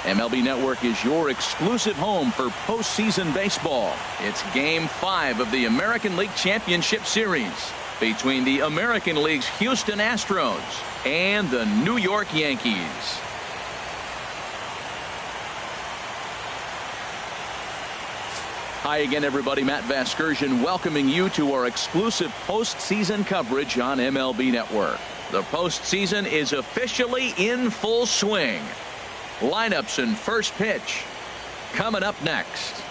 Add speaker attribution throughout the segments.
Speaker 1: MLB Network is your exclusive home for postseason baseball. It's Game 5 of the American League Championship Series between the American League's Houston Astros and the New York Yankees. Hi again, everybody. Matt Vasgersian welcoming you to our exclusive postseason coverage on MLB Network. The postseason is officially in full swing. Lineups and first pitch coming up next.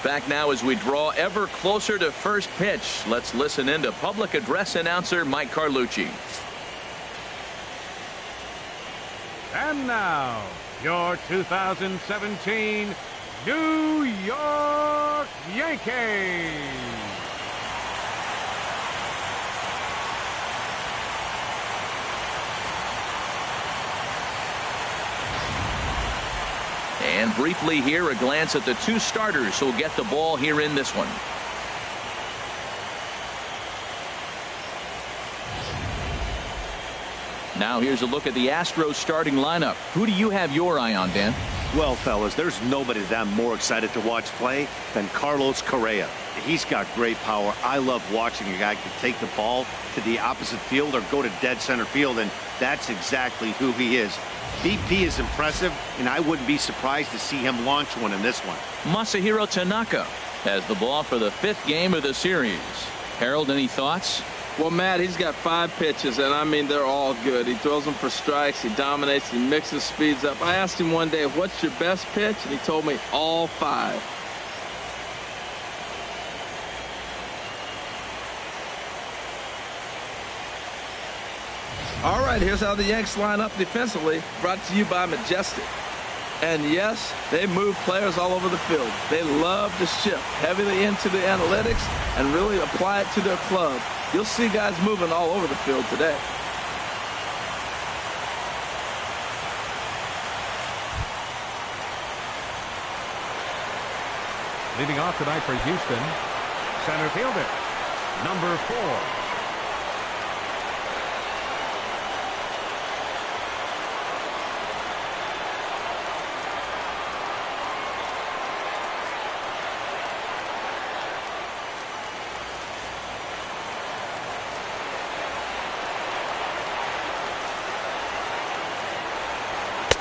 Speaker 1: Back now as we draw ever closer to first pitch. Let's listen in to public address announcer Mike Carlucci.
Speaker 2: And now, your 2017 New York Yankees.
Speaker 1: And briefly here, a glance at the two starters who'll get the ball here in this one. Now here's a look at the Astros starting lineup. Who do you have your eye on, Dan?
Speaker 3: Well, fellas, there's nobody that I'm more excited to watch play than Carlos Correa. He's got great power. I love watching a guy can take the ball to the opposite field or go to dead center field, and that's exactly who he is. BP is impressive, and I wouldn't be surprised to see him launch one in this one.
Speaker 1: Masahiro Tanaka has the ball for the 5th game of the series. Harold, any thoughts?
Speaker 4: Well, Matt, he's got 5 pitches, and I mean, they're all good. He throws them for strikes, he dominates, he mixes speeds up. I asked him one day, what's your best pitch? And he told me all 5. All right, here's how the Yanks line up defensively, brought to you by Majestic. And yes, they move players all over the field. They love to shift heavily into the analytics and really apply it to their club. You'll see guys moving all over the field today.
Speaker 2: Leading off tonight for Houston, center fielder, number 4.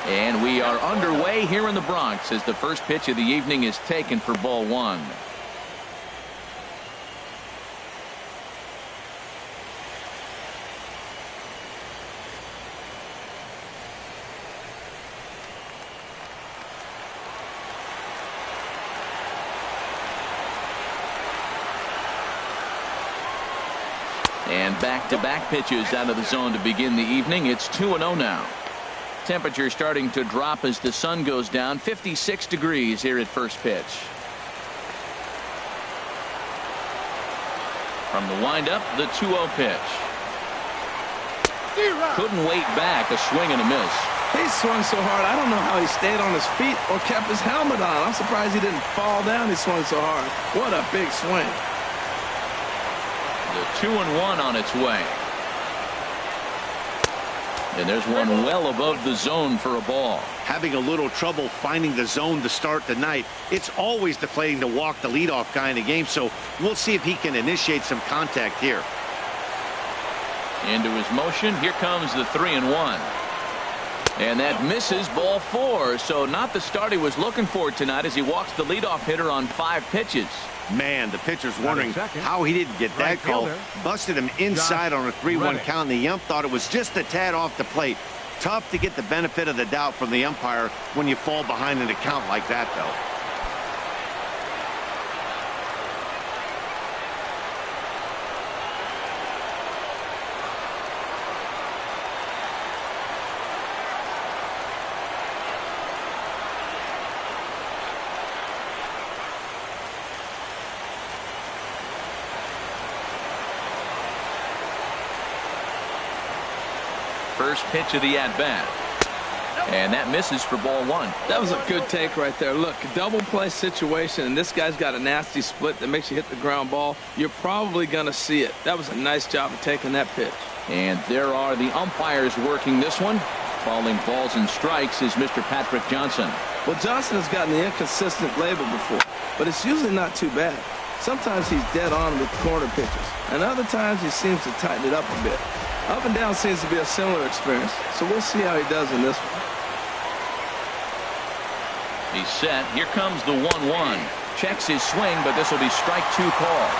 Speaker 1: And we are underway here in the Bronx as the first pitch of the evening is taken for ball 1. And back-to-back pitches out of the zone to begin the evening. It's 2-0 now. Temperature starting to drop as the sun goes down. 56 degrees here at first pitch. From the windup, the 2-0 pitch. Couldn't wait back. A swing and a miss.
Speaker 4: He swung so hard, I don't know how he stayed on his feet or kept his helmet on. I'm surprised he didn't fall down. He swung so hard. What a big swing.
Speaker 1: The 2-1 on its way. And there's one well above the zone for a ball.
Speaker 3: Having a little trouble finding the zone to start the night. It's always deflating to walk the leadoff guy in the game, so we'll see if he can initiate some contact here.
Speaker 1: Into his motion. Here comes the 3-1. And that misses ball 4. So not the start he was looking for tonight as he walks the leadoff hitter on 5 pitches.
Speaker 3: Man, the pitcher's wondering how he didn't get that call. Busted him inside on a 3-1 count, and the ump thought it was just a tad off the plate. Tough to get the benefit of the doubt from the umpire when you fall behind in a count like that, though.
Speaker 1: First pitch of the at-bat. And that misses for ball one.
Speaker 4: That was a good take right there. Look, double play situation, and this guy's got a nasty split that makes you hit the ground ball. You're probably going to see it. That was a nice job of taking that pitch.
Speaker 1: And there are the umpires working this one. Calling balls and strikes is Mr. Patrick Johnson.
Speaker 4: Well, Johnson has gotten the inconsistent label before, but it's usually not too bad. Sometimes he's dead on with corner pitches, and other times he seems to tighten it up a bit. Up and down seems to be a similar experience, so we'll see how he does in this one.
Speaker 1: He's set. Here comes the 1-1. Checks his swing, but this will be strike two call.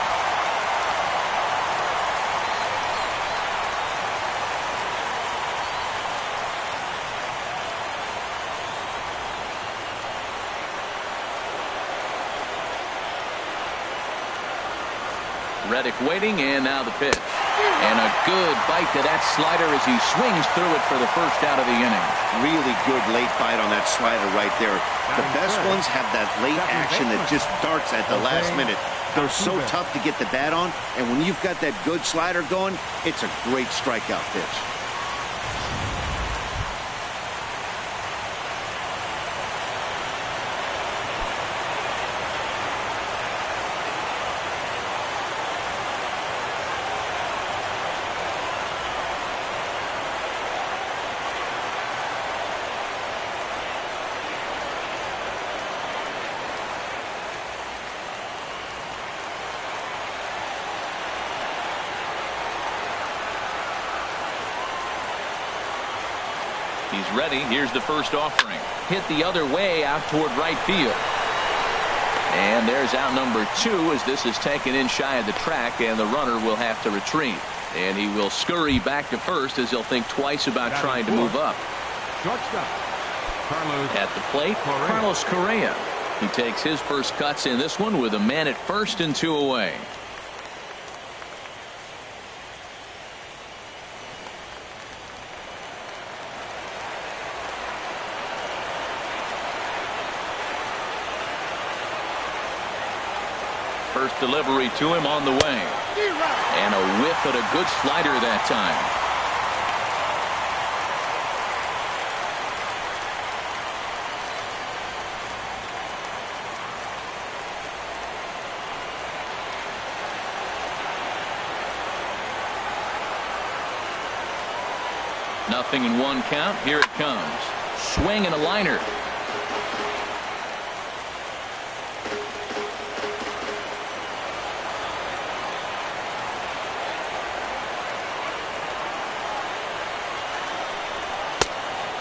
Speaker 1: Reddick waiting, and now the pitch. And a good bite to that slider as he swings through it for the first out of the inning.
Speaker 3: Really good late bite on that slider right there. The best ones have that late action that just darts at the last minute. They're so tough to get the bat on, and when you've got that good slider going, it's a great strikeout pitch.
Speaker 1: He's ready. Here's the first offering. Hit the other way out toward right field. And there's out number 2 as this is taken in shy of the track, and the runner will have to retreat. And he will scurry back to first as he'll think twice about trying to move up.
Speaker 2: Shortstop, Carlos.
Speaker 1: At the plate, Carlos Correa. He takes his first cuts in this one with a man at first and 2 away. First delivery to him on the way. And a whiff at a good slider that time. Nothing in 1 count. Here it comes. Swing and a liner.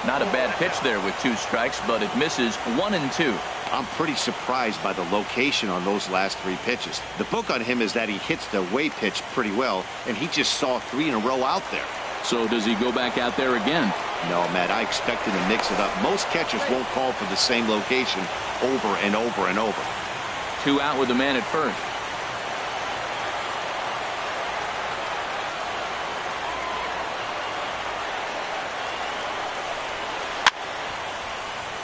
Speaker 1: Not a bad pitch there with 2 strikes, but it misses 1 and 2.
Speaker 3: I'm pretty surprised by the location on those last 3 pitches. The book on him is that he hits the away pitch pretty well, and he just saw 3 in a row out there.
Speaker 1: So does he go back out there again?
Speaker 3: No, Matt, I expect him to mix it up. Most catchers won't call for the same location over and over and over.
Speaker 1: 2 out with the man at first.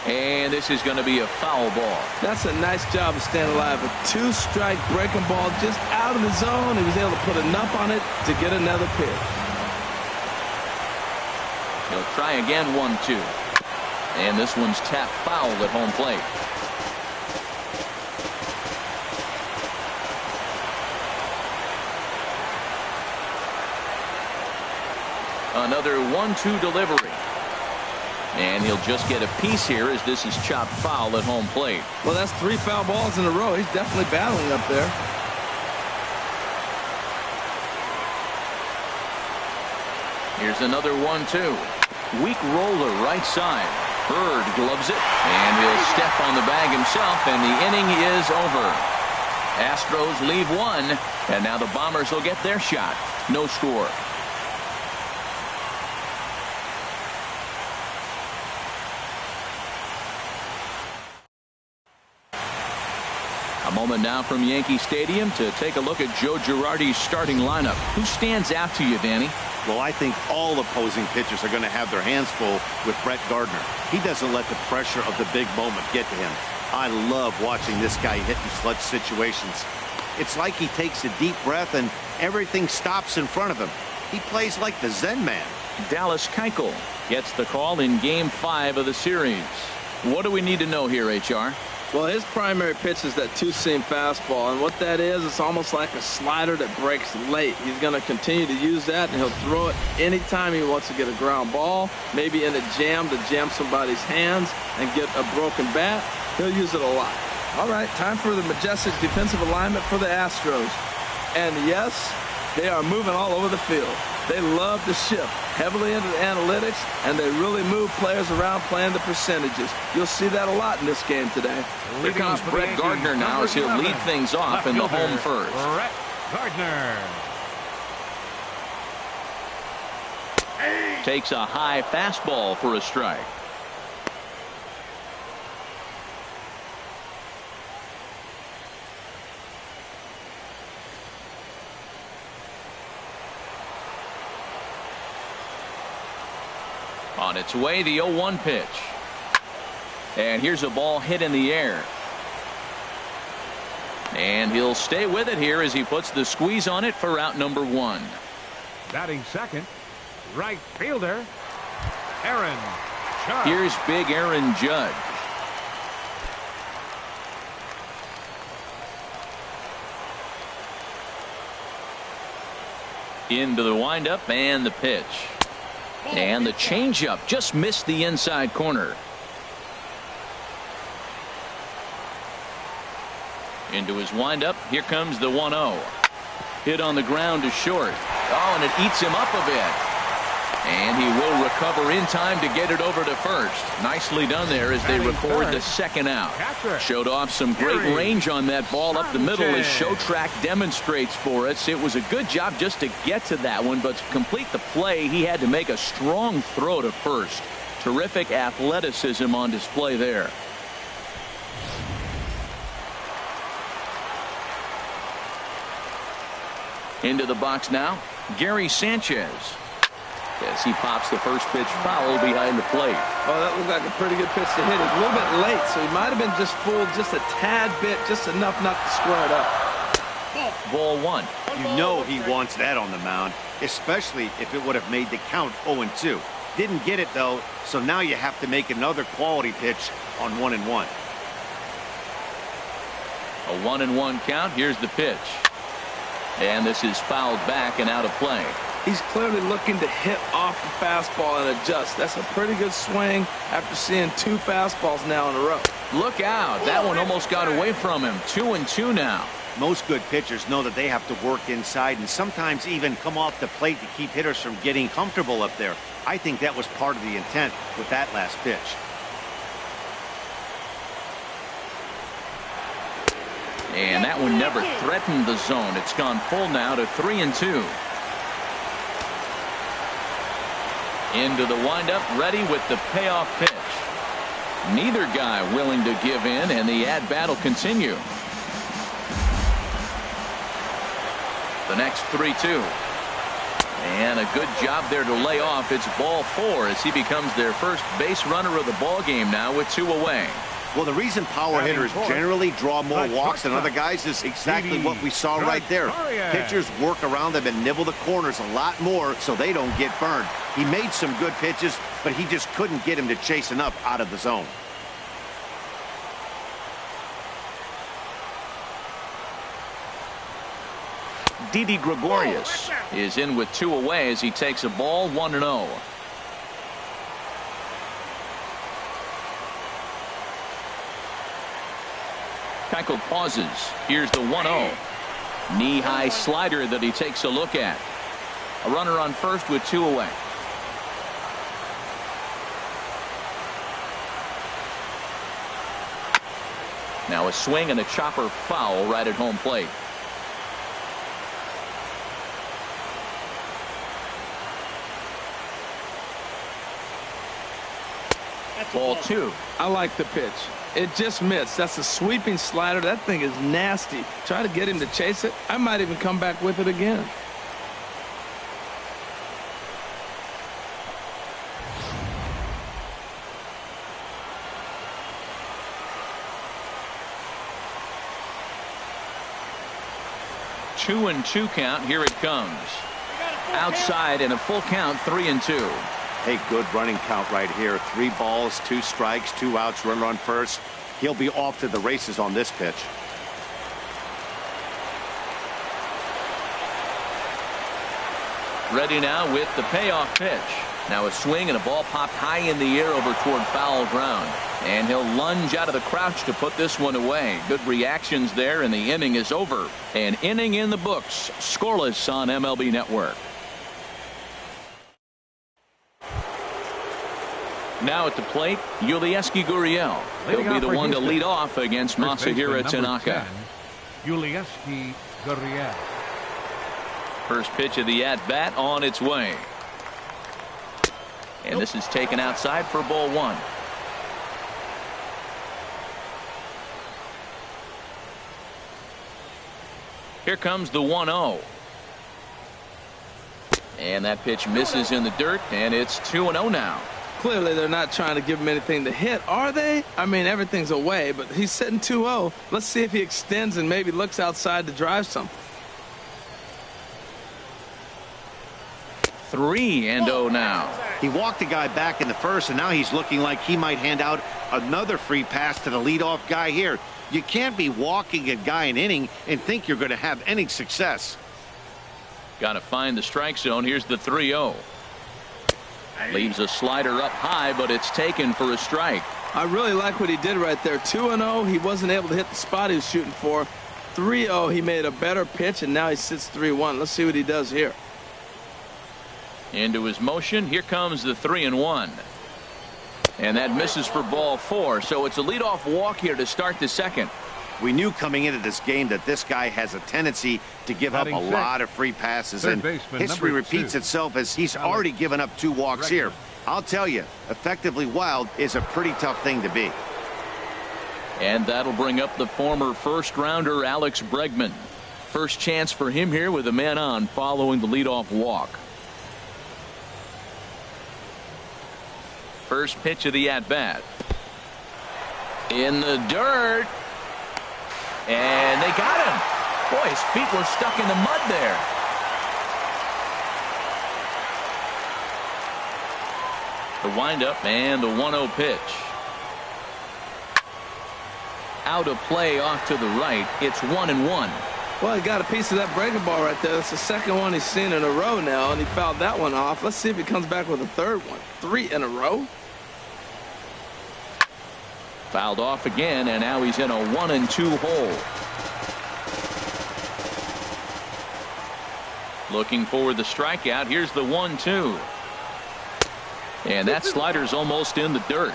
Speaker 1: And this is going to be a foul ball.
Speaker 4: That's a nice job of staying alive. A 2-strike breaking ball just out of the zone. He was able to put enough on it to get another pitch.
Speaker 1: He'll try again, 1-2. And this one's tapped foul at home plate. Another 1-2 delivery. And he'll just get a piece here as this is chopped foul at home plate.
Speaker 4: Well, that's 3 foul balls in a row. He's definitely battling up there.
Speaker 1: Here's another 1-2. Weak roller right side. Bird gloves it, and he'll step on the bag himself, and the inning is over. Astros leave 1, and now the Bombers will get their shot. No score. A moment now from Yankee Stadium to take a look at Joe Girardi's starting lineup. Who stands out to you, Danny?
Speaker 3: Well, I think all opposing pitchers are going to have their hands full with Brett Gardner. He doesn't let the pressure of the big moment get to him. I love watching this guy hit in clutch situations. It's like he takes a deep breath and everything stops in front of him. He plays like the Zen man.
Speaker 1: Dallas Keuchel gets the call in Game 5 of the series. What do we need to know here, HR?
Speaker 4: Well, his primary pitch is that two-seam fastball, and what that is, it's almost like a slider that breaks late. He's going to continue to use that, and he'll throw it anytime he wants to get a ground ball, maybe in a jam to jam somebody's hands and get a broken bat. He'll use it a lot. All right, time for the majestic defensive alignment for the Astros. And yes, they are moving all over the field. They love to shift heavily into the analytics, and they really move players around playing the percentages. You'll see that a lot in this game today.
Speaker 1: Here comes Brett Gardner now as he'll lead things off in the home first.
Speaker 2: Brett Gardner.
Speaker 1: Takes a high fastball for a strike. On its way, the 0-1 pitch. And here's a ball hit in the air. And he'll stay with it here as he puts the squeeze on it for out number 1.
Speaker 2: Batting second, right fielder, Aaron Judge.
Speaker 1: Here's big Aaron Judge. Into the windup and the pitch. And the changeup just missed the inside corner. Into his windup. Here comes the 1-0. Hit on the ground to short. Oh, and it eats him up a bit. And he will recover in time to get it over to first. Nicely done there as they record the second out. Showed off some great range on that ball up the middle as Show Track demonstrates for us. It was a good job just to get to that one, but to complete the play, he had to make a strong throw to first. Terrific athleticism on display there. Into the box now, Gary Sanchez. As he pops the first pitch foul behind the plate.
Speaker 4: Oh, that looked like a pretty good pitch to hit. It a little bit late, so he might have been just fooled just a tad bit, just enough not to square it up.
Speaker 1: Ball 1.
Speaker 3: You know he wants that on the mound, especially if it would have made the count 0-2. Didn't get it, though, so now you have to make another quality pitch on 1-1.
Speaker 1: A 1-1 count. Here's the pitch. And this is fouled back and out of play.
Speaker 4: He's clearly looking to hit off the fastball and adjust. That's a pretty good swing after seeing 2 fastballs now in a row.
Speaker 1: Look out. That one almost got away from him. 2-2 now.
Speaker 3: Most good pitchers know that they have to work inside and sometimes even come off the plate to keep hitters from getting comfortable up there. I think that was part of the intent with that last pitch.
Speaker 1: And that one never threatened the zone. It's gone full now to 3-2. Into the windup, ready with the payoff pitch. Neither guy willing to give in, and the at-bat will continue. The next 3-2. And a good job there to lay off. It's ball 4 as he becomes their first base runner of the ball game now with 2 away.
Speaker 3: Well, the reason power hitters generally draw more walks than other guys is exactly what we saw right there. Pitchers work around them and nibble the corners a lot more so they don't get burned. He made some good pitches, but he just couldn't get him to chase enough out of the zone.
Speaker 1: Didi Gregorius is in with 2 away as he takes a ball 1-0. Keuchel pauses. Here's the 1-0. Knee-high slider that he takes a look at. A runner on first with 2 away. Now a swing and a chopper foul right at home plate. Ball 2.
Speaker 4: I like the pitch. It just missed. That's a sweeping slider. That thing is nasty. Try to get him to chase it. I might even come back with it again.
Speaker 1: Two and 2 count. Here it comes. outside and a full count, 3-2.
Speaker 3: Hey, good running count right here. 3 balls, 2 strikes, 2 outs, runner on first. He'll be off to the races on this pitch.
Speaker 1: Ready now with the payoff pitch. Now a swing and a ball popped high in the air over toward foul ground. And he'll lunge out of the crouch to put this one away. Good reactions there, and the inning is over. An inning in the books, scoreless on MLB Network. Now at the plate, Yulieski Gurriel. He'll be the one to lead off against Masahiro Tanaka.
Speaker 2: Yulieski Gurriel.
Speaker 1: First pitch of the at-bat on its way. And this is taken outside for ball 1. Here comes the 1-0. And that pitch misses in the dirt, and it's 2-0 now.
Speaker 4: Clearly, they're not trying to give him anything to hit, are they? I mean, everything's away, but he's sitting 2-0. Let's see if he extends and maybe looks outside to drive some.
Speaker 1: 3-0 now.
Speaker 3: He walked the guy back in the first, and now he's looking like he might hand out another free pass to the leadoff guy here. You can't be walking a guy an inning and think you're going to have any success.
Speaker 1: Got to find the strike zone. Here's the 3-0. Leaves a slider up high, but it's taken for a strike.
Speaker 4: I really like what he did right there. 2-0, he wasn't able to hit the spot he was shooting for. 3-0, he made a better pitch, and now he sits 3-1. Let's see what he does here.
Speaker 1: Into his motion. Here comes the 3-1. And that misses for ball 4. So it's a leadoff walk here to start the second.
Speaker 3: We knew coming into this game that this guy has a tendency to give up a lot of free passes, and history repeats itself as he's already given up 2 walks here. I'll tell you, effectively wild is a pretty tough thing to be.
Speaker 1: And that'll bring up the former first-rounder Alex Bregman. First chance for him here with a man on following the leadoff walk. First pitch of the at-bat. In the dirt. And they got him. Boy, his feet were stuck in the mud there. The windup and the 1-0 pitch. Out of play off to the right. It's 1-1.
Speaker 4: Well, he got a piece of that breaking ball right there. That's the second one he's seen in a row now, and he fouled that one off. Let's see if he comes back with a third one. 3 in a row.
Speaker 1: Fouled off again, and now he's in a 1-2 hole. Looking for the strikeout. Here's the 1-2. And that slider's almost in the dirt.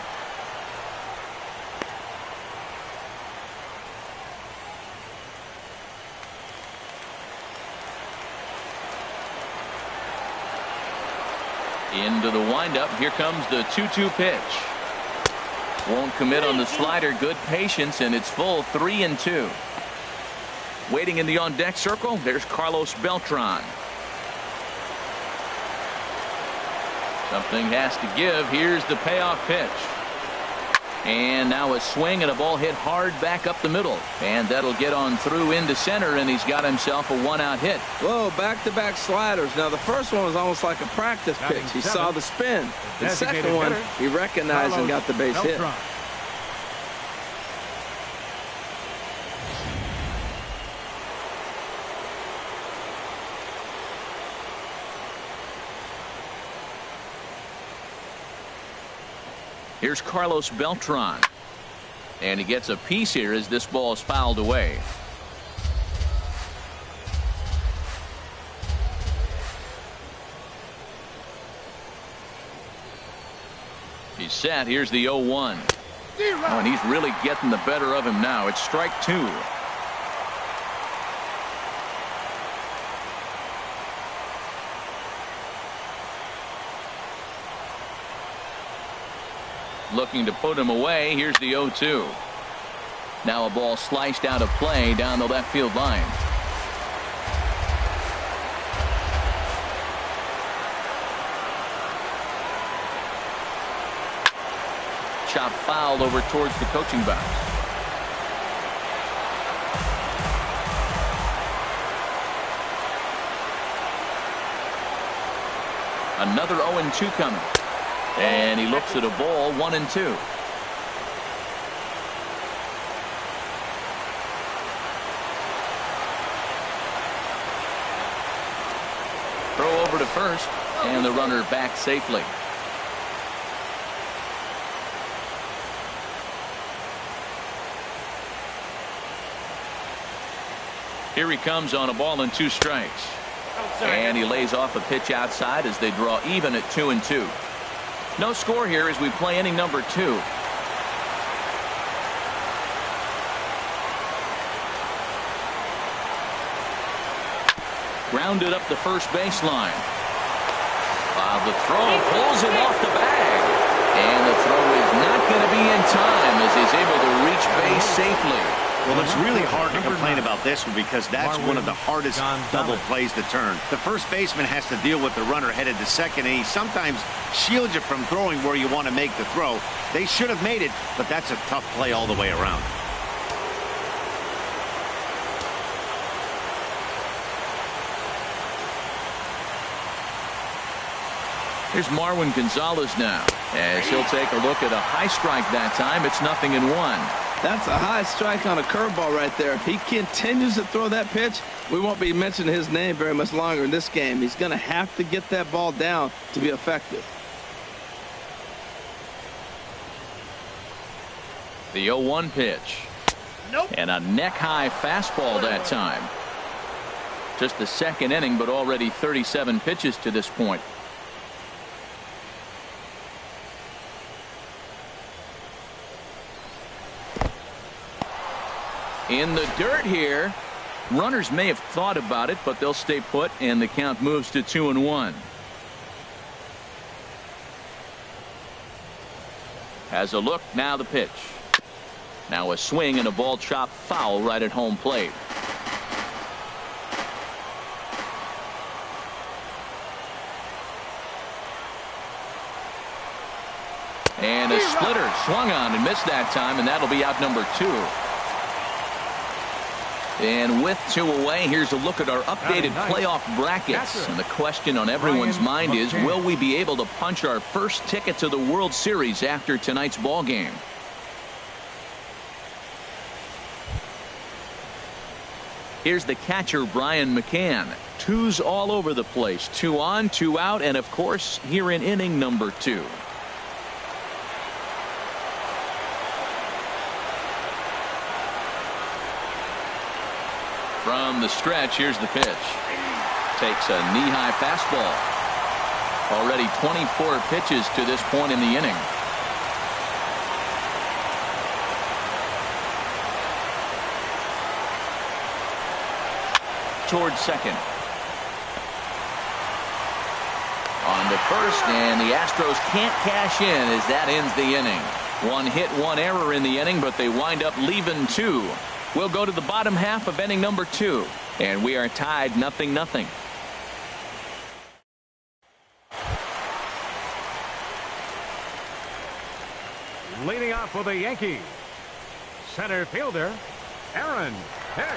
Speaker 1: Into the windup. Here comes the 2-2 pitch. Won't commit on the slider. Good patience, and it's full. 3-2. Waiting in the on-deck circle, there's Carlos Beltran. Something has to give. Here's the payoff pitch. And now a swing and a ball hit hard back up the middle. And that'll get on through into center, and he's got himself a 1-out hit.
Speaker 4: Whoa, back-to-back sliders. Now, the first one was almost like a practice pitch. He saw the spin. The second one, he recognized and got the base hit.
Speaker 1: Here's Carlos Beltran. And he gets a piece here as this ball is fouled away. He's set. Here's the 0-1. Oh, and he's really getting the better of him now. It's strike 2. Looking to put him away. Here's the 0-2. Now a ball sliced out of play down the left field line. Chop foul over towards the coaching box. Another 0-2 coming. And he looks at a ball, 1-2. Throw over to first, and the runner back safely. Here he comes on a ball and 2 strikes. And he lays off a pitch outside as they draw even at 2-2. No score here as we play inning number 2. Grounded up the first baseline. The throw pulls him off the bag. And the throw is not going to be in time as he's able to reach base safely.
Speaker 3: Well, it's really hard to complain about this one because that's one of the hardest double plays to turn. The first baseman has to deal with the runner headed to second, and he sometimes shields you from throwing where you want to make the throw. They should have made it, but that's a tough play all the way around.
Speaker 1: Here's Marwin Gonzalez now, as he'll take a look at a high strike that time. It's 0-1.
Speaker 4: That's a high strike on a curveball right there. If he continues to throw that pitch, we won't be mentioning his name very much longer in this game. He's going to have to get that ball down to be effective.
Speaker 1: The 0-1 pitch. Nope. And a neck-high fastball that time. Just the second inning, but already 37 pitches to this point. In the dirt here. Runners may have thought about it, but they'll stay put, and the count moves to 2-1. Has a look, now the pitch. Now a swing and a ball chopped foul right at home plate. And a splitter swung on and missed that time, and that'll be out number 2. And with 2 away, here's a look at our updated playoff brackets. And the question on everyone's mind is, will we be able to punch our first ticket to the World Series after tonight's ball game? Here's the catcher, Brian McCann. 2s all over the place. 2 on, 2 out, and of course, here in inning number 2. From the stretch, here's the pitch. Takes a knee-high fastball. Already 24 pitches to this point in the inning. Towards second. On to first, and the Astros can't cash in as that ends the inning. 1 hit, 1 error in the inning, but they wind up leaving 2. We'll go to the bottom half of inning number 2, and we are tied 0-0.
Speaker 2: Leading off for the Yankees, center fielder Aaron Hicks.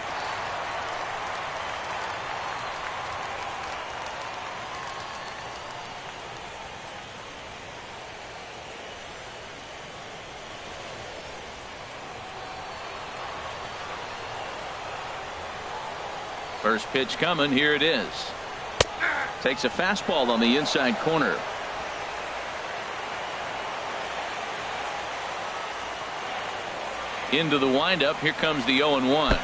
Speaker 1: First pitch coming. Here it is. Takes a fastball on the inside corner. Into the windup. Here comes the 0-1.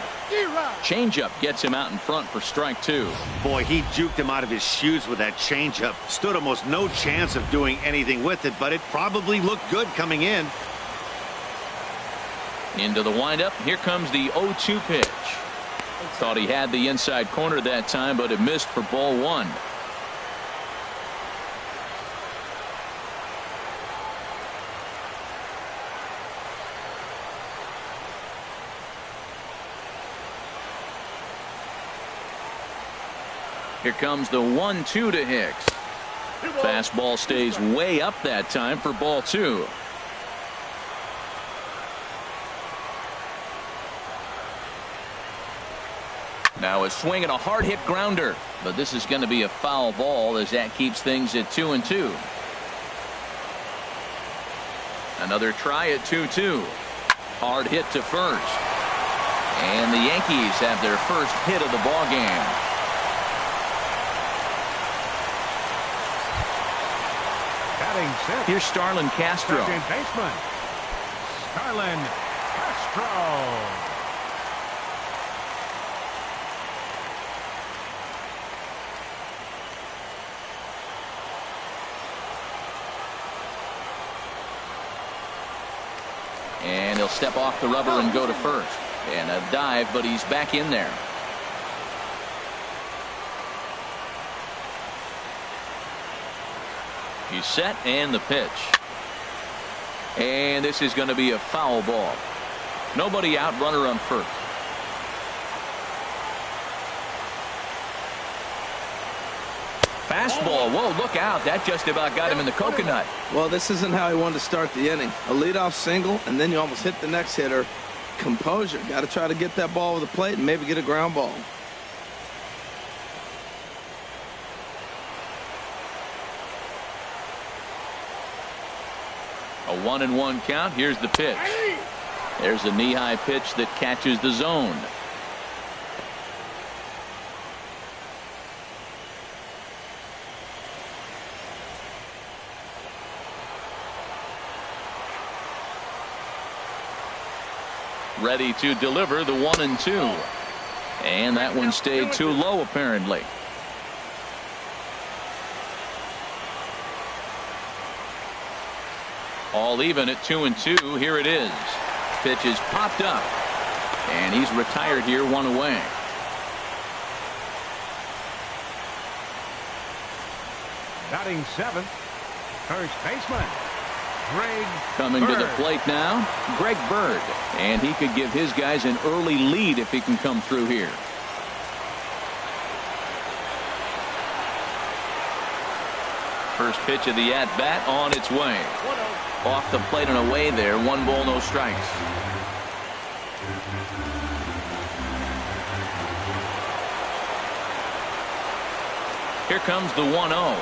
Speaker 1: Changeup gets him out in front for strike 2.
Speaker 3: Boy, he juked him out of his shoes with that changeup. Stood almost no chance of doing anything with it, but it probably looked good coming in.
Speaker 1: Into the windup. Here comes the 0-2 pitch. Thought he had the inside corner that time, but it missed for ball 1. Here comes the 1-2 to Hicks. Fastball stays way up that time for ball 2. Now a swing and a hard hit grounder, but this is going to be a foul ball as that keeps things at 2-2. Another try at 2-2. Hard hit to first. And the Yankees have their first hit of the ball game.
Speaker 2: Batting sixth.
Speaker 1: Here's Starlin Castro.
Speaker 2: Second baseman, Starlin Castro.
Speaker 1: And he'll step off the rubber and go to first. And a dive, but he's back in there. He's set, and the pitch. And this is going to be a foul ball. Nobody out, runner on first. Fastball. Whoa, look out. That just about got him in the coconut.
Speaker 4: Well, this isn't how he wanted to start the inning. A leadoff single, and then you almost hit the next hitter. Composure. Got to try to get that ball over the plate and maybe get a ground ball.
Speaker 1: A 1-1 count. Here's the pitch. There's a knee-high pitch that catches the zone. Ready to deliver the 1-2. And that one stayed too low, apparently. All even at 2-2. Here it is. Pitch is popped up. And he's retired here, one away.
Speaker 2: Batting seventh, first baseman, Greg
Speaker 1: Coming
Speaker 2: Bird.
Speaker 1: to the plate now, Greg Bird. And he could give his guys an early lead if he can come through here. First pitch of the at-bat on its way. Off the plate and away there. 1 ball, no strikes. Here comes the 1-0.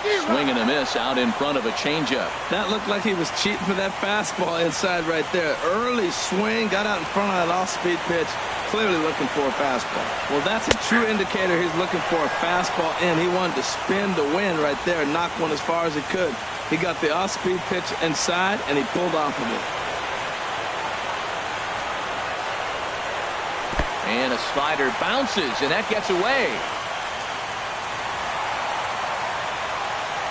Speaker 1: Swing and a miss out in front of a changeup.
Speaker 4: That looked like he was cheating for that fastball inside right there. Early swing, got out in front of that off-speed pitch. Clearly looking for a fastball. Well, that's a true indicator he's looking for a fastball in. He wanted to spin the wind right there and knock one as far as he could. He got the off-speed pitch inside, and he pulled off of it.
Speaker 1: And a slider bounces, and that gets away.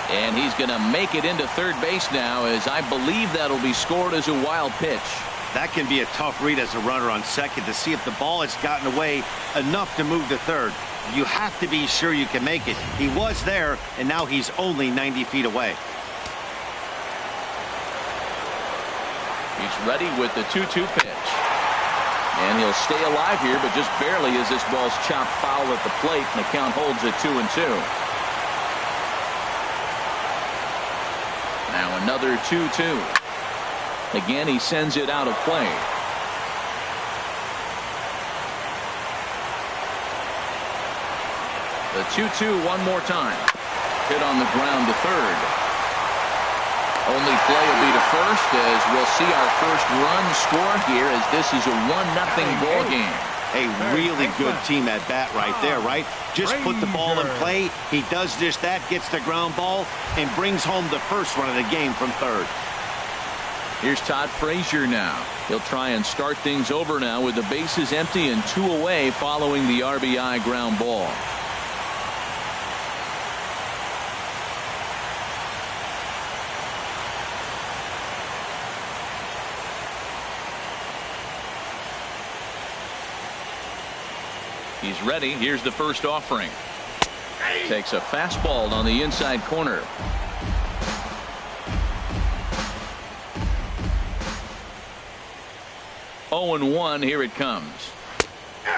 Speaker 1: And he's going to make it into third base now, as I believe that'll be scored as a wild pitch.
Speaker 3: That can be a tough read as a runner on second to see if the ball has gotten away enough to move to third. You have to be sure you can make it. He was there, and now he's only 90 feet away.
Speaker 1: He's ready with the 2-2 pitch. And he'll stay alive here, but just barely as this ball's chopped foul at the plate, and the count holds at 2-2. Now another 2-2. Again, he sends it out of play. The 2-2 one more time. Hit on the ground to third. Only play will be to first, as we'll see our first run score here, as this is a 1-0 ball game.
Speaker 3: A really good team at bat right there, right? Just put the ball in play. He does just that, gets the ground ball, and brings home the first run of the game from third.
Speaker 1: Here's Todd Frazier now. He'll try and start things over now with the bases empty and 2 away following the RBI ground ball. He's ready. Here's the first offering. Takes a fastball on the inside corner. Oh, 0-1. Here it comes.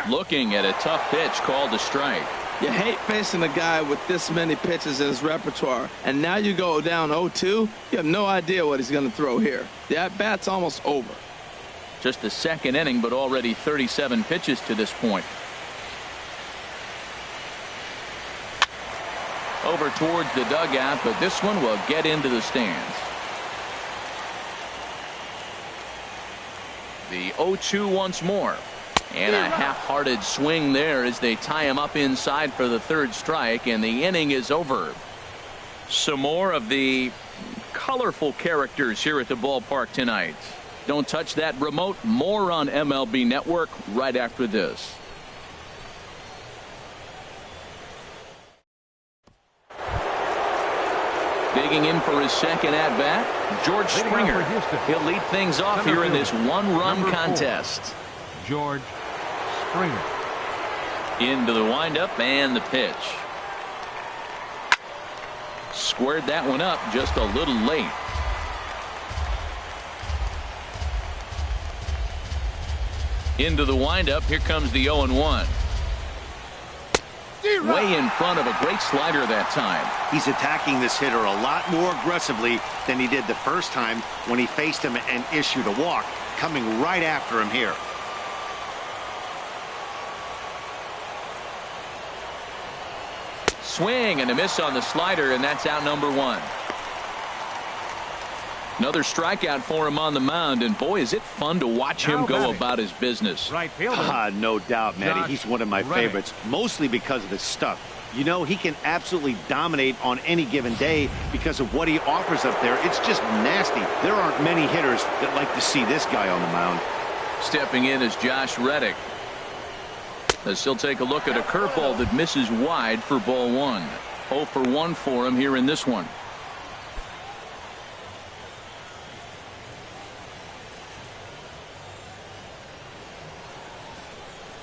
Speaker 1: Looking at a tough pitch called a strike.
Speaker 4: You hate facing a guy with this many pitches in his repertoire, and now you go down 0-2. You have no idea what he's going to throw here. The at-bat's almost over.
Speaker 1: Just the second inning, but already 37 pitches to this point. towards the dugout, but this one will get into the stands. The 0-2 once more. And a half-hearted swing there as they tie him up inside for the third strike, and the inning is over. Some more of the colorful characters here at the ballpark tonight. Don't touch that remote. More on MLB Network right after this. Digging in for his second at-bat, George Springer. He'll lead things off here in this one-run contest.
Speaker 2: George Springer.
Speaker 1: Into the windup and the pitch. Squared that one up just a little late. Into the windup. Here comes the 0-1. Way in front of a great slider that time.
Speaker 3: He's attacking this hitter a lot more aggressively than he did the first time when he faced him and issued a walk. Coming right after him here.
Speaker 1: Swing and a miss on the slider, and that's out number one. Another strikeout for him on the mound, and boy, is it fun to watch him go about his business.
Speaker 2: Right fielder.
Speaker 3: No doubt, Matty. He's one of my favorites, mostly because of his stuff. You know, he can absolutely dominate on any given day because of what he offers up there. It's just nasty. There aren't many hitters that like to see this guy on the mound.
Speaker 1: Stepping in is Josh Reddick. As he'll take a look at a curveball that misses wide for ball one. 0 for 1 for him here in this one.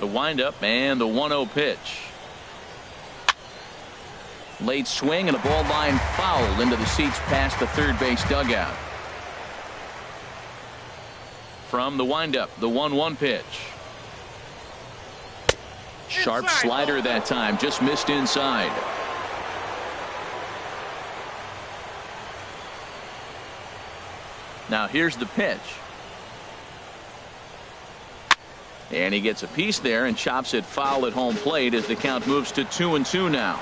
Speaker 1: The windup and the 1-0 pitch. Late swing and a ball line foul into the seats past the third base dugout. From the windup, the 1-1 pitch. Sharp slider that time, just missed inside. Now here's the pitch. And he gets a piece there and chops it foul at home plate as the count moves to 2-2 now.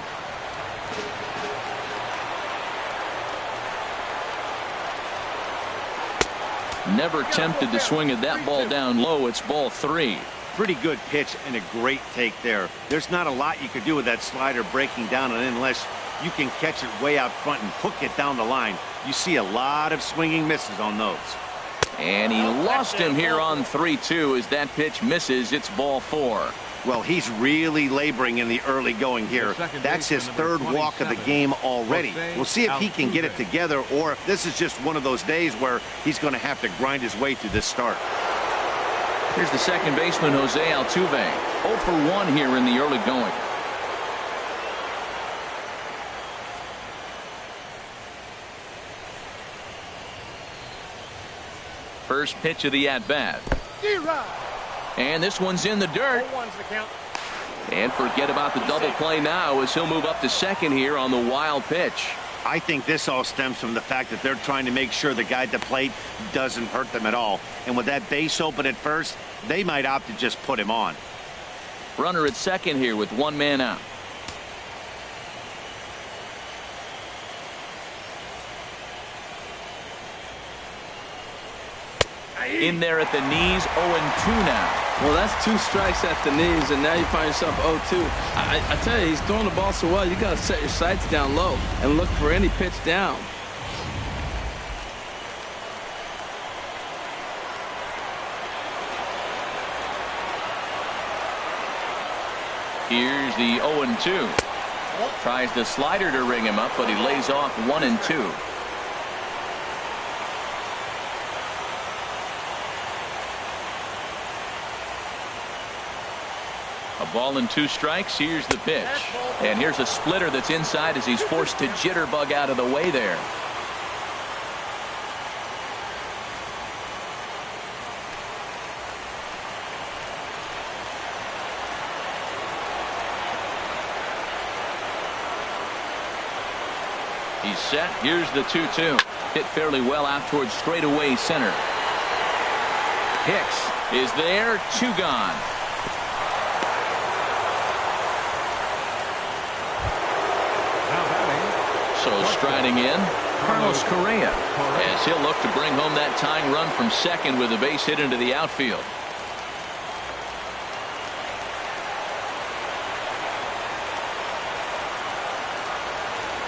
Speaker 1: Never tempted to swing at that ball down low. It's ball 3.
Speaker 3: Pretty good pitch and a great take there. There's not a lot you could do with that slider breaking down and unless you can catch it way out front and hook it down the line. You see a lot of swinging misses on those.
Speaker 1: And he lost him here on 3-2 as that pitch misses. It's ball 4.
Speaker 3: Well, he's really laboring in the early going here. That's his third walk of the game already. We'll see if he can get it together or if this is just one of those days where he's going to have to grind his way through this start.
Speaker 1: Here's the second baseman, Jose Altuve. 0 for 1 here in the early going. First pitch of the at-bat. And this one's in the dirt. And forget about the double play now as he'll move up to second here on the wild pitch.
Speaker 3: I think this all stems from the fact that they're trying to make sure the guy at the plate doesn't hurt them at all. And with that base open at first, they might opt to just put him on.
Speaker 1: Runner at second here with one man out. In there at the knees, 0-2 now.
Speaker 4: Well, that's 2 strikes at the knees, and now you find yourself 0-2. I tell you, he's throwing the ball so well, you got to set your sights down low and look for any pitch down.
Speaker 1: Here's the 0-2. Tries the slider to ring him up, but he lays off 1-2. A ball and 2 strikes. Here's the pitch. And here's a splitter that's inside as he's forced to jitterbug out of the way there. He's set. Here's the 2-2. Hit fairly well out towards straightaway center. Hicks is there. 2 gone.
Speaker 2: Now batting,
Speaker 1: Also striding in, Carlos Correa, as he'll look to bring home that tying run from second with a base hit into the outfield.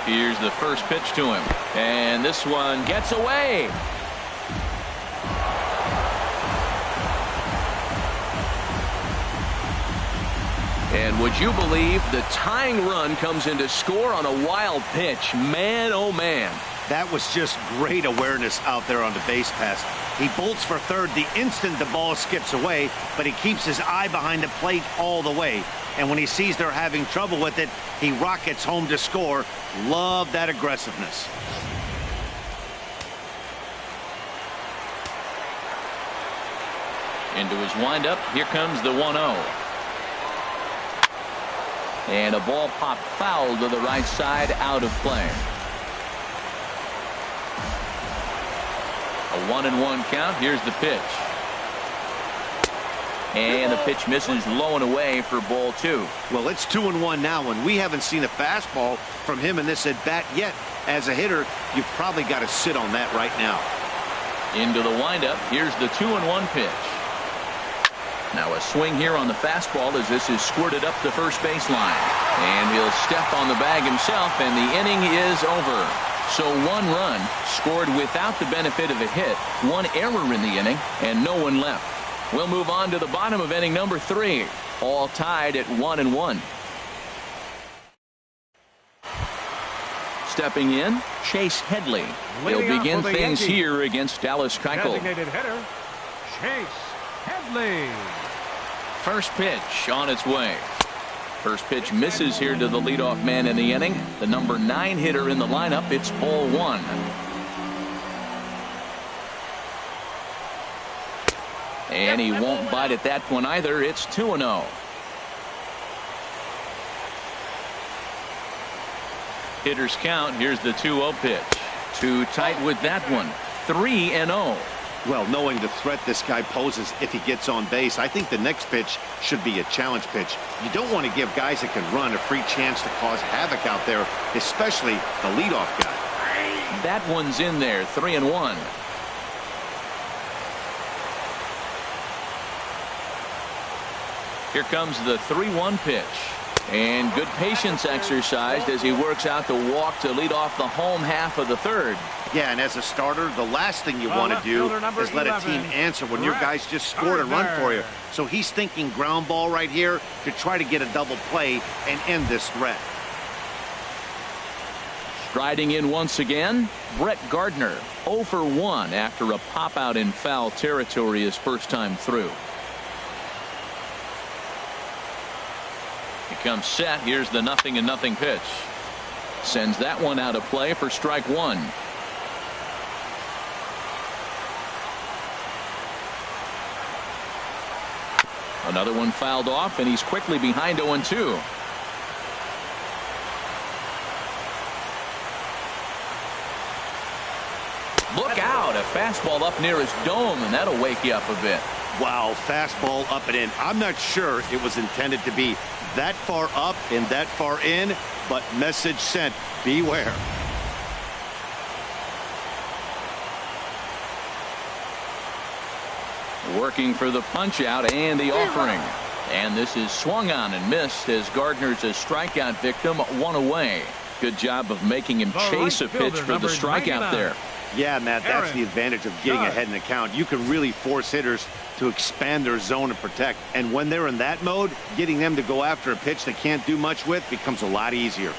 Speaker 1: Here's the first pitch to him, and this one gets away. And would you believe the tying run comes in to score on a wild pitch? Man, oh man.
Speaker 3: That was just great awareness out there on the base pass. He bolts for third the instant the ball skips away, but he keeps his eye behind the plate all the way. And when he sees they're having trouble with it, he rockets home to score. Love that aggressiveness.
Speaker 1: Into his windup, here comes the 1-0. And a ball popped foul to the right side, out of play. A 1-1 count. Here's the pitch. And the pitch misses low and away for ball 2.
Speaker 3: Well, it's 2-1 now, and we haven't seen a fastball from him in this at bat yet. As a hitter, you've probably got to sit on that right now.
Speaker 1: Into the windup. Here's the 2-1 pitch. Now a swing here on the fastball as this is squirted up the first baseline. And he'll step on the bag himself, and the inning is over. So 1 run scored without the benefit of a hit, 1 error in the inning, and no one left. We'll move on to the bottom of inning number 3. All tied at 1-1. Stepping in, Chase Headley. He'll begin things here against Dallas Keuchel.
Speaker 2: Designated hitter, Chase Headley.
Speaker 1: First pitch on its way. First pitch misses here to the leadoff man in the inning. The number 9 hitter in the lineup. It's ball 1. And he won't bite at that one either. It's 2-0. Hitters count. Here's the 2-0 pitch. Too tight with that one. 3-0.
Speaker 3: Well, knowing the threat this guy poses if he gets on base, I think the next pitch should be a challenge pitch. You don't want to give guys that can run a free chance to cause havoc out there, especially the leadoff guy.
Speaker 1: That one's in there. 3-1. Here comes the 3-1 pitch. And good patience exercised as he works out the walk to lead off the home half of the third.
Speaker 3: Yeah, and as a starter, the last thing you want to do is let a team answer when your guys just scored a run for you. So he's thinking ground ball right here to try to get a double play and end this threat.
Speaker 1: Striding in once again, Brett Gardner, 0 for 1 after a pop out in foul territory his first time through. He comes set. Here's the 0-0 pitch. Sends that one out of play for strike 1. Another one fouled off, and he's quickly behind 0-2. Look out, a fastball up near his dome, and that'll wake you up a bit.
Speaker 3: Wow, fastball up and in. I'm not sure it was intended to be that far up and that far in, but message sent, beware.
Speaker 1: Working for the punch out and the offering. And this is swung on and missed as Gardner's a strikeout victim, 1 away. Good job of making him chase a pitch for the strikeout there.
Speaker 3: Yeah, Matt, that's the advantage of getting ahead in the count. You can really force hitters to expand their zone and protect. And when they're in that mode, getting them to go after a pitch they can't do much with becomes a lot easier.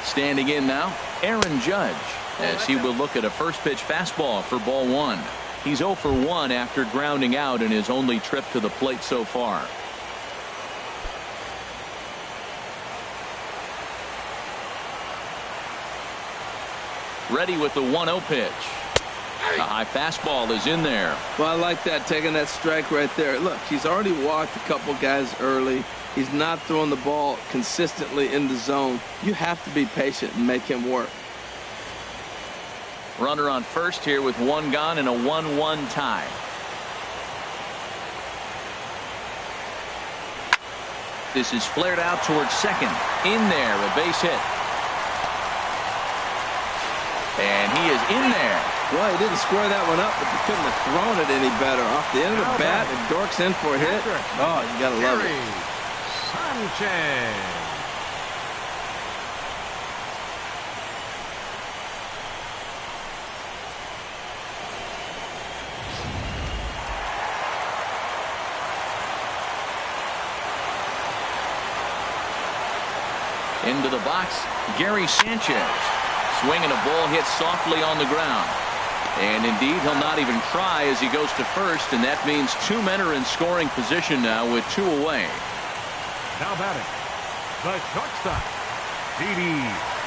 Speaker 1: Standing in now, Aaron Judge, as he will look at a first pitch fastball for ball 1. He's 0 for 1 after grounding out in his only trip to the plate so far. Ready with the 1-0 pitch. A high fastball is in there.
Speaker 4: Well, I like that, taking that strike right there. Look, he's already walked a couple guys early. He's not throwing the ball consistently in the zone. You have to be patient and make him work.
Speaker 1: Runner on first here with 1 gone and a 1-1 tie. This is flared out towards second. In there, a base hit. And he is in there.
Speaker 4: Well, he didn't square that one up, but he couldn't have thrown it any better. Off the end of the bat, and Dork's in for a hit. Oh, you got to love it.
Speaker 2: Sanchez.
Speaker 1: Into the box, Gary Sanchez. Swinging a ball hit softly on the ground. And indeed, he'll not even try as he goes to first, and that means 2 men are in scoring position now with 2 away.
Speaker 2: Now batting, the shortstop, Didi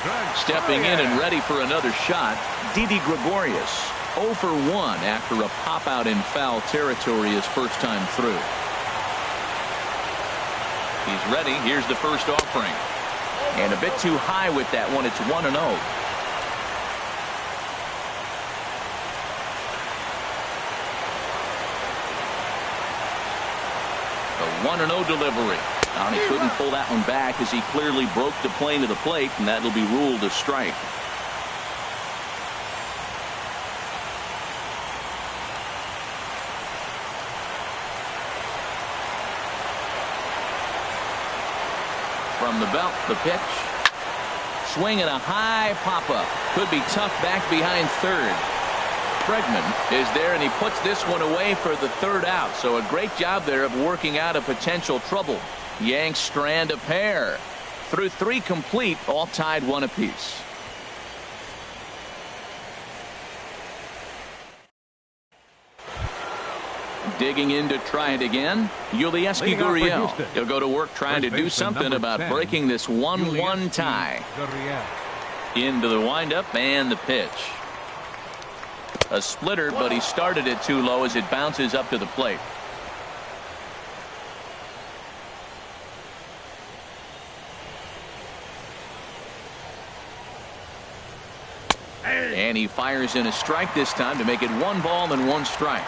Speaker 2: Gregorius.
Speaker 1: Stepping in and ready for another shot, Didi Gregorius. 0 for 1 after a pop out in foul territory his first time through. He's ready. Here's the first offering. And a bit too high with that one. It's 1-0. The 1-0 delivery. He couldn't pull that one back as he clearly broke the plane to the plate, and that'll be ruled a strike. From the belt, the pitch. Swinging a high pop-up. Could be tough back behind third. Bregman is there, and he puts this one away for the third out. So a great job there of working out a potential trouble. Yanks strand a pair. Through 3 complete, all tied 1 apiece. Digging in to try it again, Yulieski Gurriel. He'll go to work trying to do something about breaking this 1-1 tie. Into the windup and the pitch. A splitter, but he started it too low as it bounces up to the plate. And he fires in a strike this time to make it 1 ball and 1 strike.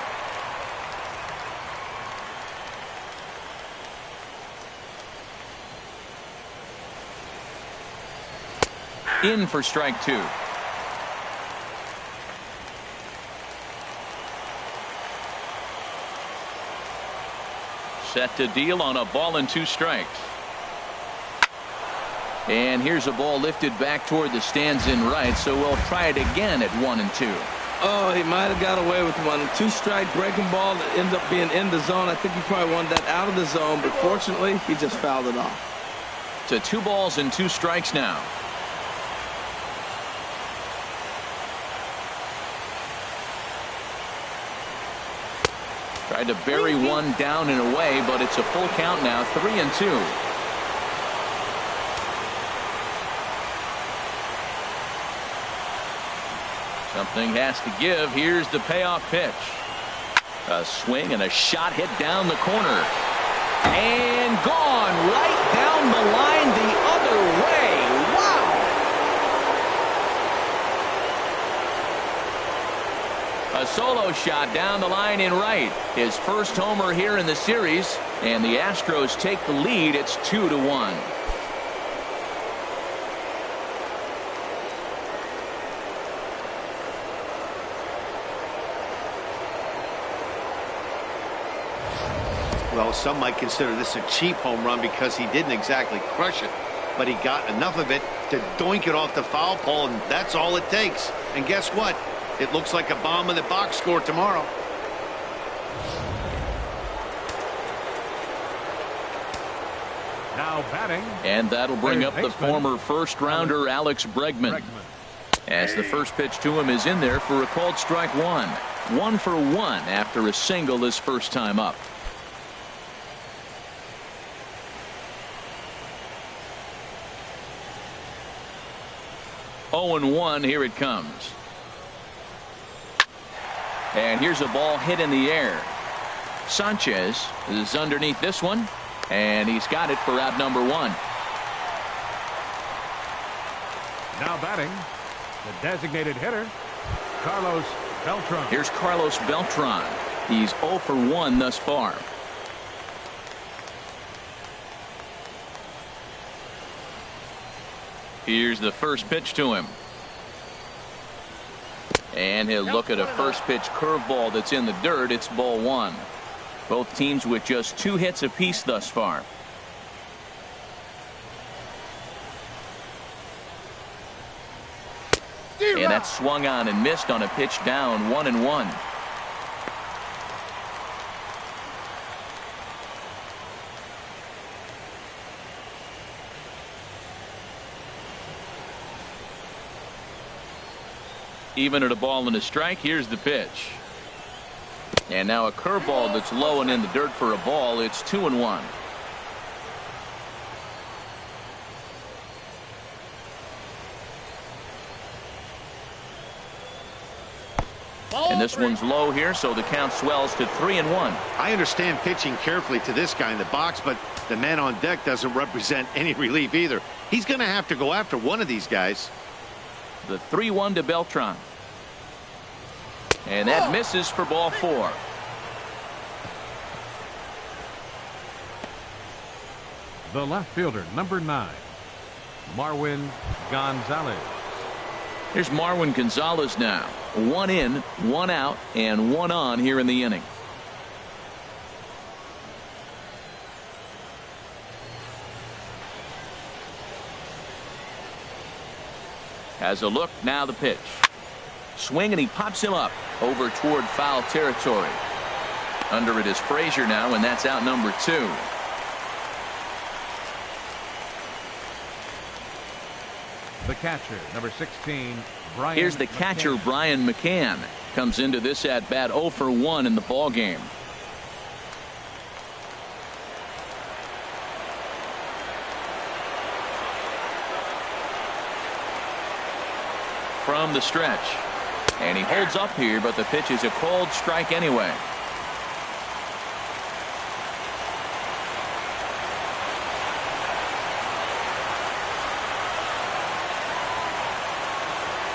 Speaker 1: In for strike 2. Set to deal on a ball and 2 strikes. And here's a ball lifted back toward the stands in right, so we'll try it again at 1-2.
Speaker 4: Oh, he might have got away with one. 2-strike breaking ball that ends up being in the zone. I think he probably wanted that out of the zone, but fortunately, he just fouled it off.
Speaker 1: To 2 balls and 2 strikes now. Tried to bury one down and away, but it's a full count now, 3-2. Something has to give. Here's the payoff pitch. A swing and a shot hit down the corner. And gone right down the line the other way. Wow. A solo shot down the line in right. His first homer here in the series, and the Astros take the lead. It's 2-1.
Speaker 3: Well, some might consider this a cheap home run because he didn't exactly crush it, but he got enough of it to doink it off the foul pole, and that's all it takes. And guess what? It looks like a bomb in the box score tomorrow.
Speaker 2: Now batting.
Speaker 1: And that'll bring up the former first-rounder Alex Bregman. As the first pitch to him is in there for a called strike 1. 1 for 1 after a single his first time up. Oh, 0-1, here it comes. And here's a ball hit in the air. Sanchez is underneath this one, and he's got it for out number 1.
Speaker 2: Now batting, the designated hitter, Carlos Beltran.
Speaker 1: Here's Carlos Beltran. He's 0 for 1 thus far. Here's the first pitch to him. And he'll look at a first pitch curveball that's in the dirt. It's ball one. Both teams with just 2 hits apiece thus far. And that's swung on and missed on a pitch down 1-1. Even at a ball and a strike. Here's the pitch. And now a curveball that's low and in the dirt for a ball. It's 2-1. And this one's low here, so the count swells to 3-1.
Speaker 3: I understand pitching carefully to this guy in the box, but the man on deck doesn't represent any relief either. He's going to have to go after one of these guys.
Speaker 1: The 3-1 to Beltran. And that misses for ball 4.
Speaker 2: The left fielder, number 9, Marwin Gonzalez.
Speaker 1: Here's Marwin Gonzalez now. 1 in, 1 out, and 1 on here in the inning. Has a look, now the pitch. Swing, and he pops him up over toward foul territory. Under it is Frazier now, and that's out number 2.
Speaker 2: The catcher, number 16, Brian.
Speaker 1: Here's the catcher,
Speaker 2: McCann.
Speaker 1: Brian McCann. Comes into this at bat 0 for 1 in the ball game. From the stretch. And he holds up here, but the pitch is a called strike anyway.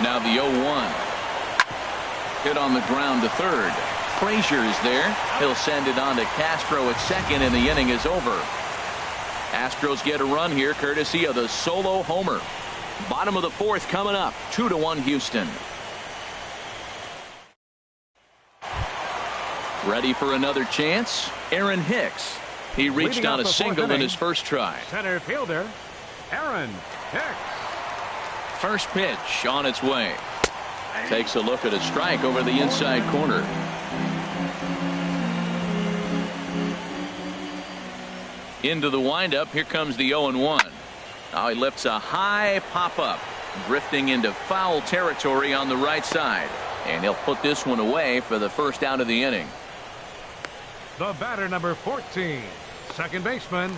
Speaker 1: Now the 0-1. Hit on the ground to third. Frazier is there. He'll send it on to Castro at second, and the inning is over. Astros get a run here courtesy of the solo homer. Bottom of the 4th coming up. 2-1 Houston. Ready for another chance? Aaron Hicks. He reached
Speaker 2: Leading
Speaker 1: on
Speaker 2: off
Speaker 1: a
Speaker 2: the
Speaker 1: single
Speaker 2: fourth
Speaker 1: in
Speaker 2: inning,
Speaker 1: his first try.
Speaker 2: Center fielder, Aaron Hicks.
Speaker 1: First pitch on its way. Takes a look at a strike over the inside corner. Into the windup. Here comes the 0-1. Now he lifts a high pop up, drifting into foul territory on the right side. And he'll put this one away for the first out of the inning.
Speaker 2: The batter, number 14, second baseman,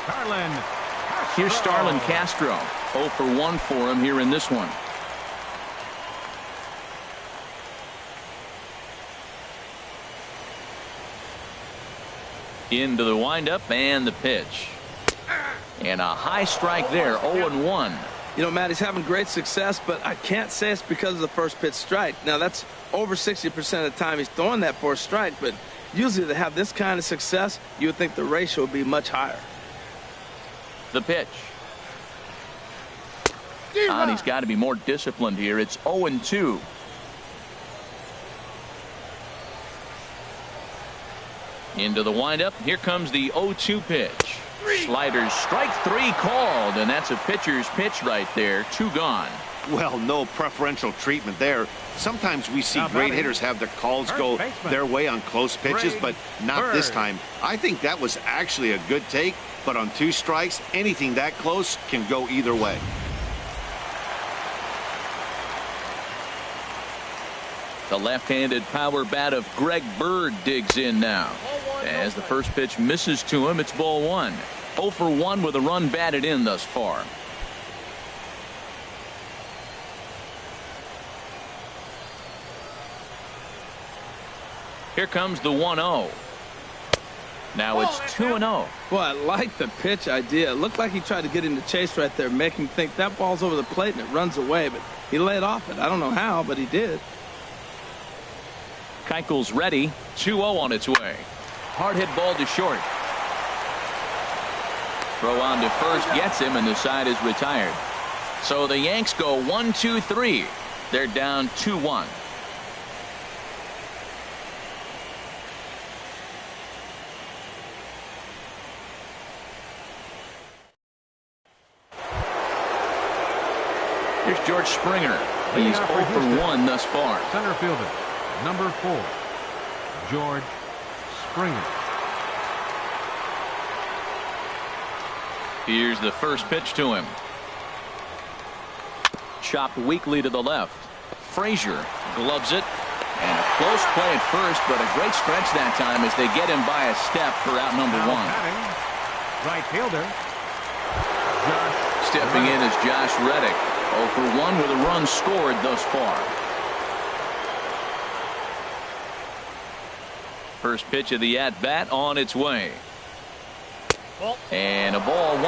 Speaker 2: Starlin Castro.
Speaker 1: Here's Starlin Castro. 0 for 1 for him here in this one. Into the windup and the pitch. And a high strike there. 0-1.
Speaker 4: You know, Matt, he's having great success, but I can't say it's because of the first pitch strike. Now, that's over 60% of the time he's throwing that for a strike, but usually to have this kind of success, you would think the ratio would be much higher.
Speaker 1: The pitch. And he's got to be more disciplined here. It's 0-2. Into the windup. Here comes the 0-2 pitch. Sliders, strike 3 called, and that's a pitcher's pitch right there. 2 gone.
Speaker 3: Well, no preferential treatment there. Sometimes we see great hitters have their calls go their way on close pitches, but not this time. I think that was actually a good take, but on 2 strikes, anything that close can go either way.
Speaker 1: The left-handed power bat of Greg Bird digs in now. As the first pitch misses to him, it's ball 1. 0 for 1 with a run batted in thus far. Here comes the 1-0. Now it's 2-0.
Speaker 4: Boy, I like the pitch idea. It looked like he tried to get into chase right there, make him think that ball's over the plate and it runs away, but he laid off it. I don't know how, but he did.
Speaker 1: Keuchel's ready. 2-0 on its way. Hard hit ball to short. Throw on to first gets him, and the side is retired. So the Yanks go 1-2-3. They're down 2-1. Here's George Springer. He's 0 for 1 thus far.
Speaker 2: Center fielder, number 4, George Springer.
Speaker 1: Here's the first pitch to him. Chopped weakly to the left. Frazier gloves it. And a close play at first, but a great stretch that time as they get him by a step for out number 1.
Speaker 2: Right fielder,
Speaker 1: Stepping in is Josh Reddick. 0 for 1 with a run scored thus far. First pitch of the at-bat on its way. And a ball 1-0.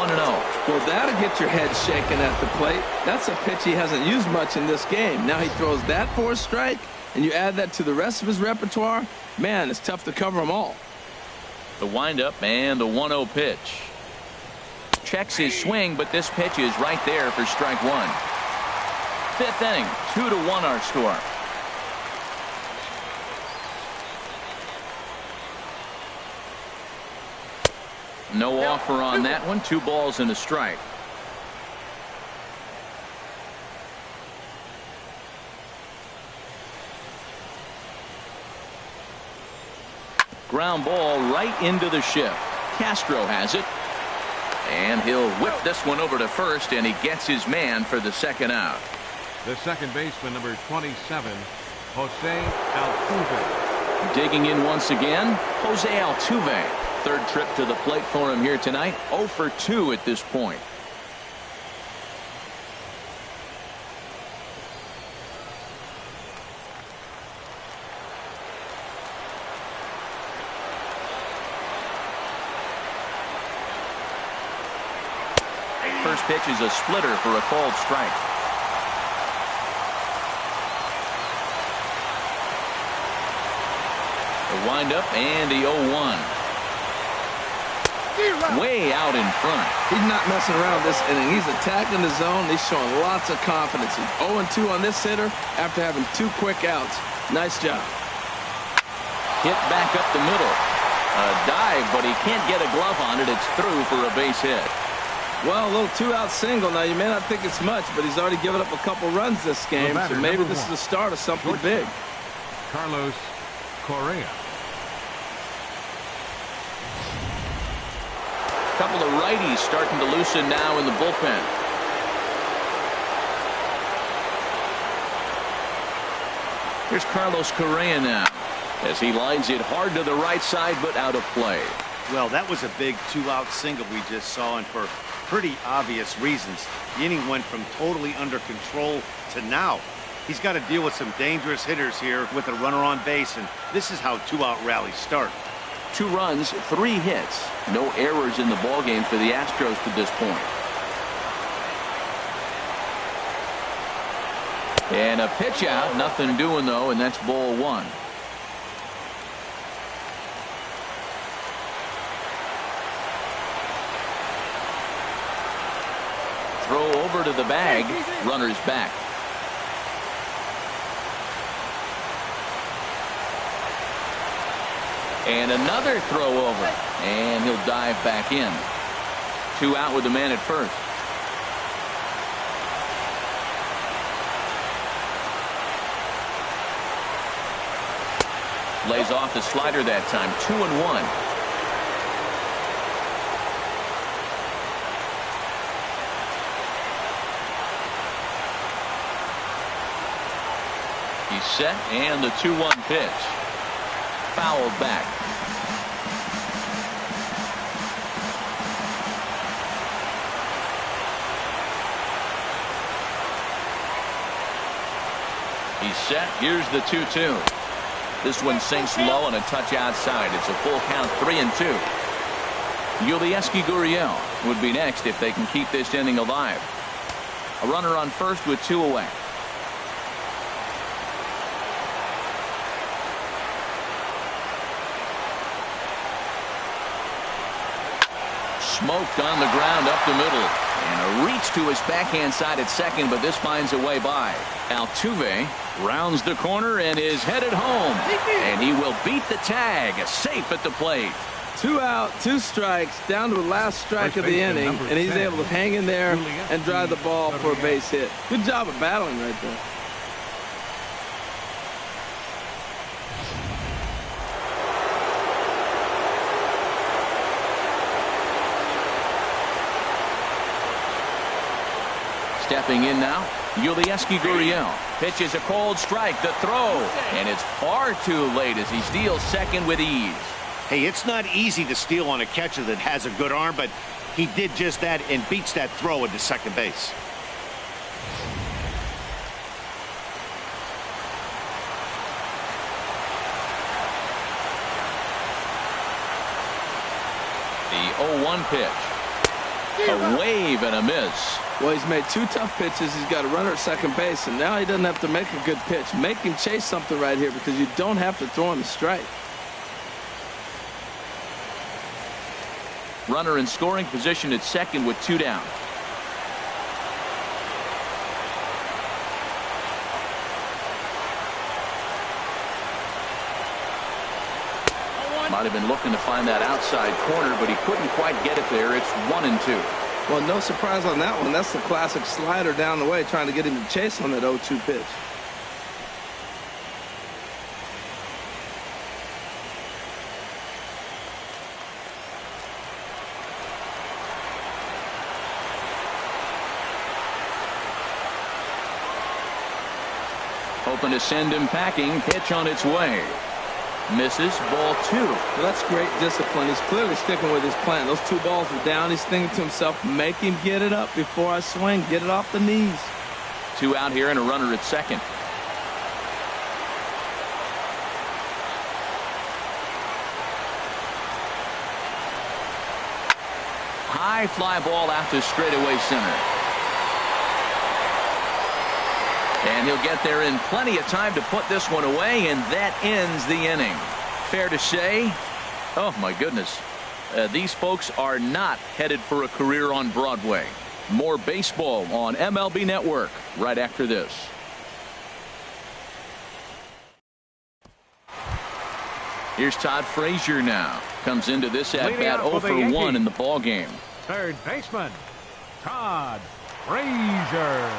Speaker 4: Well, that'll get your head shaken at the plate. That's a pitch he hasn't used much in this game. Now he throws that for a strike, and you add that to the rest of his repertoire. Man, it's tough to cover them all.
Speaker 1: The windup and the 1-0 pitch. Checks his swing, but this pitch is right there for strike 1. 5th inning, 2-1 our score. No offer on that one. 2 balls and a strike. Ground ball right into the shift. Castro has it. And he'll whip this one over to first, and he gets his man for the second out.
Speaker 2: the second baseman, number 27, Jose Altuve.
Speaker 1: Digging in once again, Jose Altuve. Third trip to the plate for him here tonight. 0 for 2 at this point. First pitch is a splitter for a called strike. The windup and the 0-1. Way out in front.
Speaker 4: He's not messing around this inning. He's attacking the zone. He's showing lots of confidence. He's 0-2 on this hitter after having 2 quick outs. Nice job.
Speaker 1: Hit back up the middle. A dive, but he can't get a glove on it. It's through for a base hit.
Speaker 4: Well, a little 2-out single. Now, you may not think it's much, but he's already given up a couple runs this game, so maybe this is the start of something big.
Speaker 2: Carlos Correa.
Speaker 1: Couple of righties starting to loosen now in the bullpen. Here's Carlos Correa now as he lines it hard to the right side, but out of play.
Speaker 3: Well, that was a big 2-out single we just saw, and for pretty obvious reasons. The inning went from totally under control to now. He's got to deal with some dangerous hitters here with a runner on base, and this is how 2-out rallies start.
Speaker 1: 2 runs, 3 hits. No errors in the ballgame for the Astros to this point. And a pitch out. Nothing doing, though, and that's ball 1. Throw over to the bag. Runner's back. And another throw over. And he'll dive back in. 2 out with the man at first. Lays off the slider that time. 2-1. He's set, and the 2-1 pitch. Fouled back. He's set. Here's the 2-2. This one sinks low and a touch outside. It's a full count, 3-2. Yulieski Gurriel would be next if they can keep this inning alive. A runner on first with 2 away. smoked on the ground up the middle. And a reach to his backhand side at second, but this finds a way by. Altuve rounds the corner and is headed home. And he will beat the tag, safe at the plate.
Speaker 4: 2 out, 2 strikes, down to the last strike of the inning, and he's able to hang in there and drive the ball for a base hit. Good job of battling right there.
Speaker 1: Stepping in now, Yulieski Gurriel pitches a cold strike, the throw, and it's far too late as he steals second with ease.
Speaker 3: Hey, it's not easy to steal on a catcher that has a good arm, but he did just that and beats that throw into second base.
Speaker 1: The 0-1 pitch. A wave and a miss.
Speaker 4: Well, he's made 2 tough pitches. He's got a runner at second base, and now he doesn't have to make a good pitch. Make him chase something right here because you don't have to throw him a strike.
Speaker 1: Runner in scoring position at second with 2 down. Might have been looking to find that outside corner, but he couldn't quite get it there. It's 1-2.
Speaker 4: Well, no surprise on that one. That's the classic slider down the way, trying to get him to chase on that 0-2 pitch.
Speaker 1: Hoping to send him packing. Pitch on its way. Misses. Ball 2.
Speaker 4: Well, that's great discipline. He's clearly sticking with his plan. Those 2 balls are down. He's thinking to himself, make him get it up before I swing. Get it off the knees.
Speaker 1: 2 out here and a runner at second. High fly ball out to straightaway center. And he'll get there in plenty of time to put this one away, and that ends the inning. Fair to say, oh my goodness, these folks are not headed for a career on Broadway. More baseball on MLB Network right after this. Here's Todd Frazier now. Comes into this at-bat 0 for 1 in the ball game.
Speaker 2: Third baseman, Todd Frazier.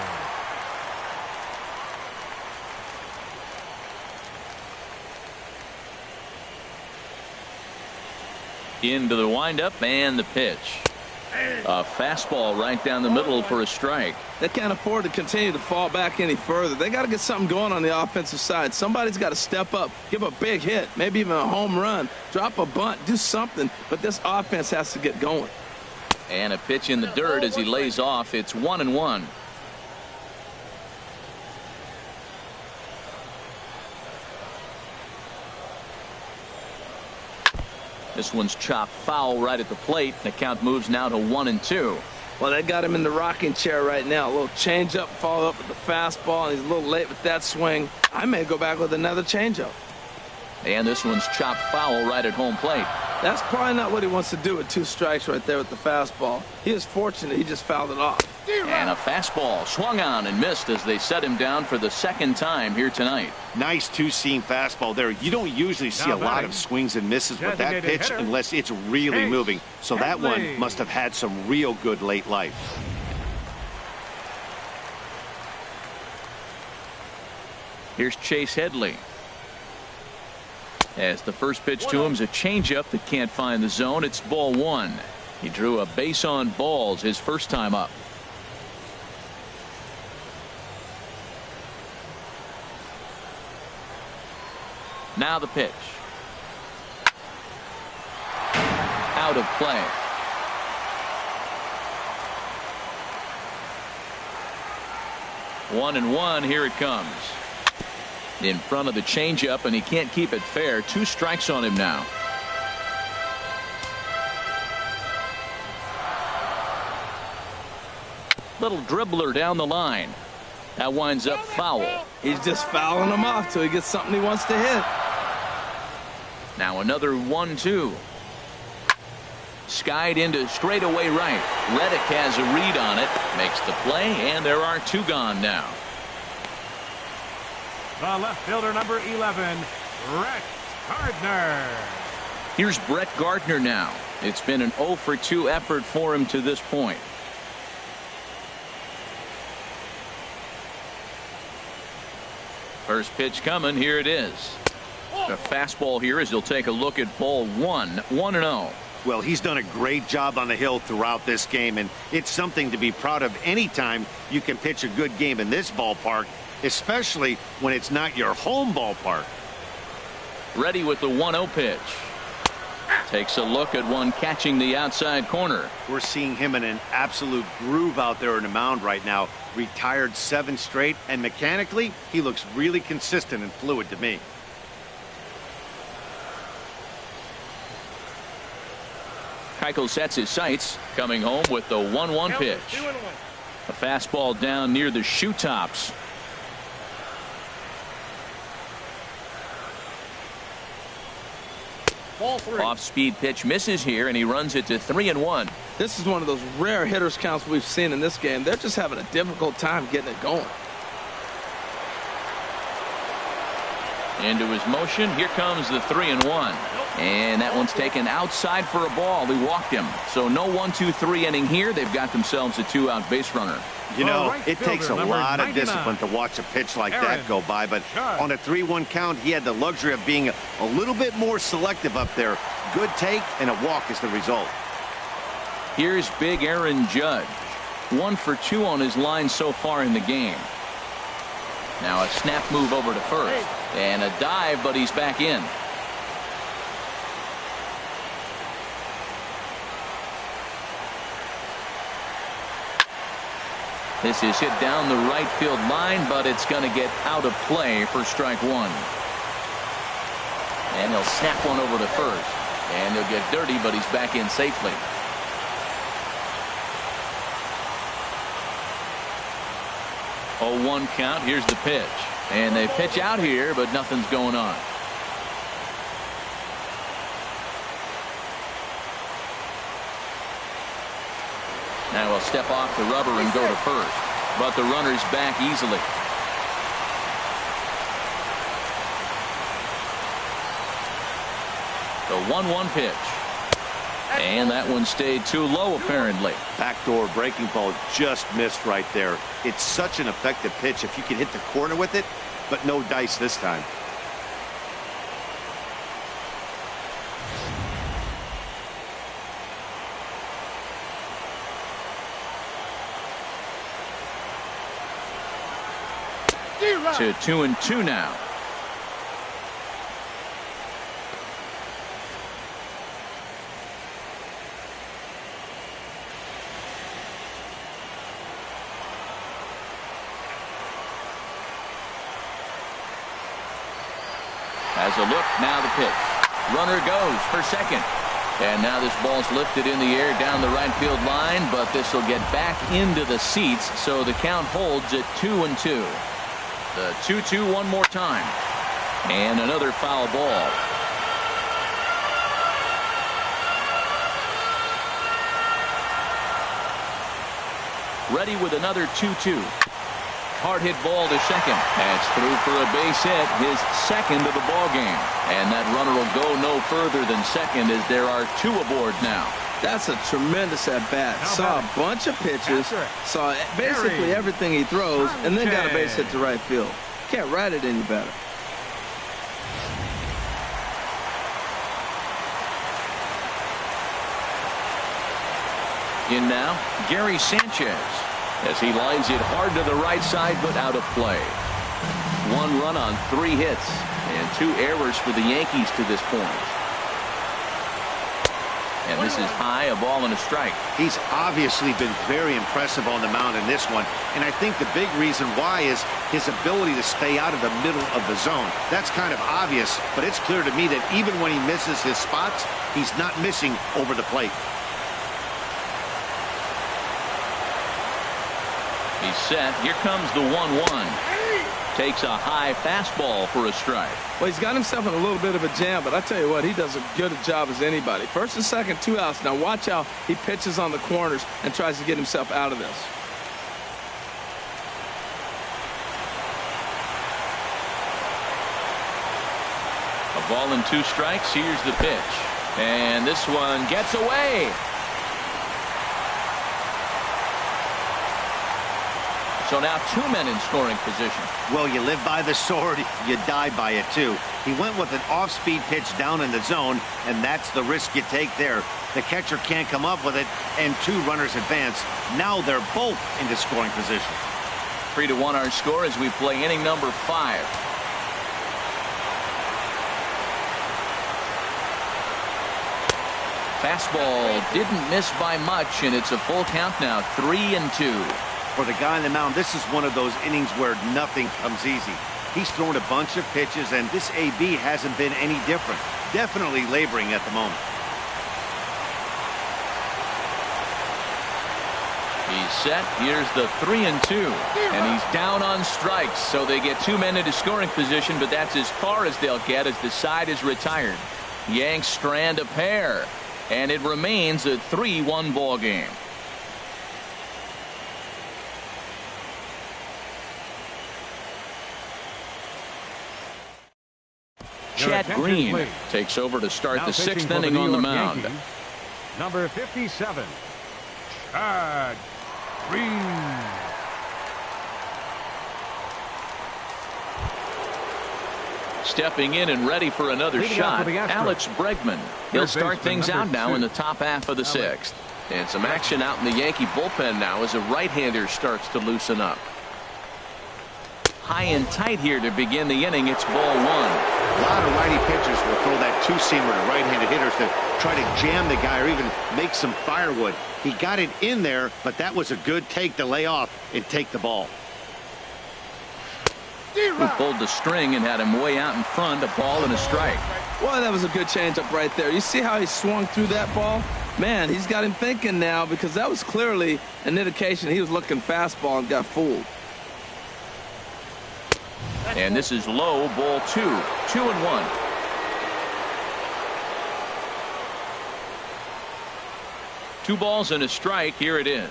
Speaker 1: Into the windup and the pitch. A fastball right down the middle for a strike.
Speaker 4: They can't afford to continue to fall back any further. They got to get something going on the offensive side. Somebody's got to step up, give a big hit, maybe even a home run, drop a bunt, do something. But this offense has to get going.
Speaker 1: And a pitch in the dirt as he lays off. It's 1-1. This one's chopped foul right at the plate. The count moves now to 1-2.
Speaker 4: Well, they got him in the rocking chair right now. A little changeup, follow up with the fastball, and he's a little late with that swing. I may go back with another changeup.
Speaker 1: And this one's chopped foul right at home plate.
Speaker 4: That's probably not what he wants to do with 2 strikes right there with the fastball. He is fortunate he just fouled it off.
Speaker 1: And a fastball swung on and missed as they set him down for the second time here tonight.
Speaker 3: Nice 2-seam fastball there. You don't usually see a lot of swings and misses with that pitch unless it's really moving. So that one must have had some real good late life.
Speaker 1: Here's Chase Headley. As the first pitch to him is a changeup that can't find the zone. It's ball 1. He drew a base on balls his first time up. Now the pitch. Out of play. One and one. Here it comes. In front of the changeup, and he can't keep it fair. 2 strikes on him now. Little dribbler down the line. That winds up foul.
Speaker 4: He's just fouling him off till he gets something he wants to hit.
Speaker 1: Now another 1-2. Skied into straightaway right. Reddick has a read on it. Makes the play, and there are 2 gone now.
Speaker 2: The left fielder, number 11, Brett Gardner.
Speaker 1: Here's Brett Gardner now. It's been an 0 for 2 effort for him to this point. First pitch coming. Here it is. A fastball here as he'll take a look at ball 1. 1-0.
Speaker 3: Well, he's done a great job on the hill throughout this game, and it's something to be proud of anytime you can pitch a good game in this ballpark, especially when it's not your home ballpark.
Speaker 1: Ready with the 1-0 pitch. Takes a look at one catching the outside corner.
Speaker 3: We're seeing him in an absolute groove out there in the mound right now. Retired 7 straight, and mechanically, he looks really consistent and fluid to me.
Speaker 1: Keuchel sets his sights, coming home with the 1-1 pitch. A fastball down near the shoe tops. Off-speed pitch misses here, and he runs it to 3-1.
Speaker 4: This is one of those rare hitters counts we've seen in this game. They're just having a difficult time getting it going.
Speaker 1: Into his motion. Here comes the 3-1. And that one's taken outside for a ball. He walked him. So no 1-2-3 inning here. They've got themselves a 2-out base runner.
Speaker 3: You know,
Speaker 2: right
Speaker 3: it takes a
Speaker 2: fielder,
Speaker 3: lot of
Speaker 2: 99,
Speaker 3: discipline to watch a pitch like
Speaker 2: Aaron
Speaker 3: that go by, but
Speaker 2: Judge.
Speaker 3: on a 3-1 count, he had the luxury of being a little bit more selective up there. Good take, and a walk is the result.
Speaker 1: Here's big Aaron Judge. 1 for 2 on his line so far in the game. Now a snap move over to first. And a dive, but he's back in. This is hit down the right field line, but it's going to get out of play for strike 1. And he'll snap one over to first. And he'll get dirty, but he's back in safely. Oh, 1 count. Here's the pitch. And they pitch out here, but nothing's going on. Now he'll step off the rubber and go to first. But the runner's back easily. The 1-1 pitch. And that one stayed too low, apparently.
Speaker 3: Backdoor breaking ball just missed right there. It's such an effective pitch if you can hit the corner with it, but no dice this time.
Speaker 1: To 2-2 now. Has a look, now the pitch. Runner goes for second. And now this ball's lifted in the air down the right field line, but this will get back into the seats, so the count holds at 2-2. The 2-2 one more time. And another foul ball. Ready with another 2-2. Hard hit ball to second. That's through for a base hit, his second of the ball game. And that runner will go no further than second as there are 2 aboard now.
Speaker 4: That's a tremendous at-bat. Saw a bunch of pitches, saw basically everything he throws, and then got a base hit to right field. Can't write it any better.
Speaker 1: In now, Gary Sanchez, as he lines it hard to the right side, but out of play. 1 run on 3 hits, and 2 errors for the Yankees to this point. And this is high, a ball and a strike.
Speaker 3: He's obviously been very impressive on the mound in this one, and I think the big reason why is his ability to stay out of the middle of the zone. That's kind of obvious, but it's clear to me that even when he misses his spots, he's not missing over the plate. He's
Speaker 1: set. Here comes the 1-1. Takes a high fastball for a strike.
Speaker 4: Well, he's got himself in a little bit of a jam, but I tell you what, he does a good job as anybody. First and second, 2 outs. Now watch how he pitches on the corners and tries to get himself out of this.
Speaker 1: A ball and 2 strikes. Here's the pitch. And this one gets away. So now 2 men in scoring position.
Speaker 3: Well, you live by the sword, you die by it too. He went with an off-speed pitch down in the zone, and that's the risk you take there. The catcher can't come up with it, and 2 runners advance. Now they're both into scoring position.
Speaker 1: 3-1 our score as we play inning number 5. Fastball didn't miss by much, and it's a full count now, 3-2.
Speaker 3: For the guy on the mound, this is one of those innings where nothing comes easy. He's thrown a bunch of pitches, and this AB hasn't been any different. Definitely laboring at the moment.
Speaker 1: He's set. Here's the 3-2. And he's down on strikes, so they get 2 men into scoring position, but that's as far as they'll get as the side is retired. Yanks strand a pair, and it remains a 3-1 ball game. Chad Green takes over to start the 6th inning on the mound.
Speaker 2: Yankees, number 57, Chad Green.
Speaker 1: Stepping in and ready for another shot, Alex Bregman. He'll start things out now in the top half of the 6th. And some action out in the Yankee bullpen now as a right-hander starts to loosen up. High and tight here to begin the inning. It's ball 1.
Speaker 3: A lot of righty pitchers will throw that 2-seamer to right-handed hitters to try to jam the guy or even make some firewood. He got it in there, but that was a good take to lay off and take the ball.
Speaker 1: Who pulled the string and had him way out in front, a ball and a strike.
Speaker 4: Well, that was a good changeup right there. You see how he swung through that ball? Man, he's got him thinking now, because that was clearly an indication he was looking fastball and got fooled.
Speaker 1: And this is low, ball 2. 2-1. Two balls and a strike. Here it is.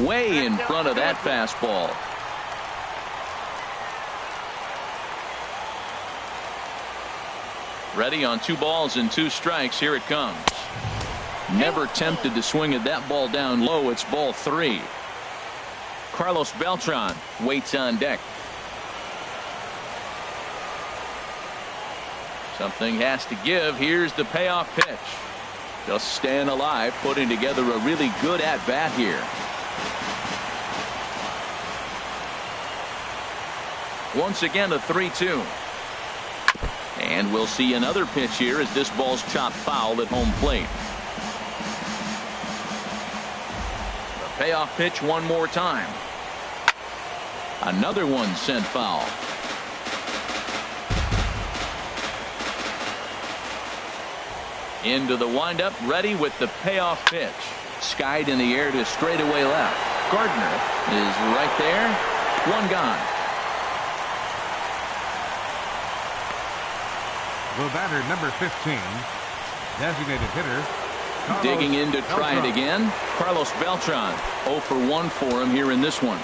Speaker 1: Way in front of that fastball. Ready on 2 balls and 2 strikes. Here it comes. Never tempted to swing at that ball down low. It's ball 3. Carlos Beltran waits on deck. Something has to give. Here's the payoff pitch. Just staying alive, putting together a really good at-bat here. Once again, a 3-2. And we'll see another pitch here as this ball's chopped foul at home plate. The payoff pitch one more time. Another one sent foul. Into the windup, ready with the payoff pitch. Skied in the air to straightaway left. Gardner is right there. One gone.
Speaker 2: The batter, number 15, designated hitter. Carlos
Speaker 1: Digging in to try
Speaker 2: Beltran.
Speaker 1: it again. Carlos Beltran. 0 for 1 for him here in this one.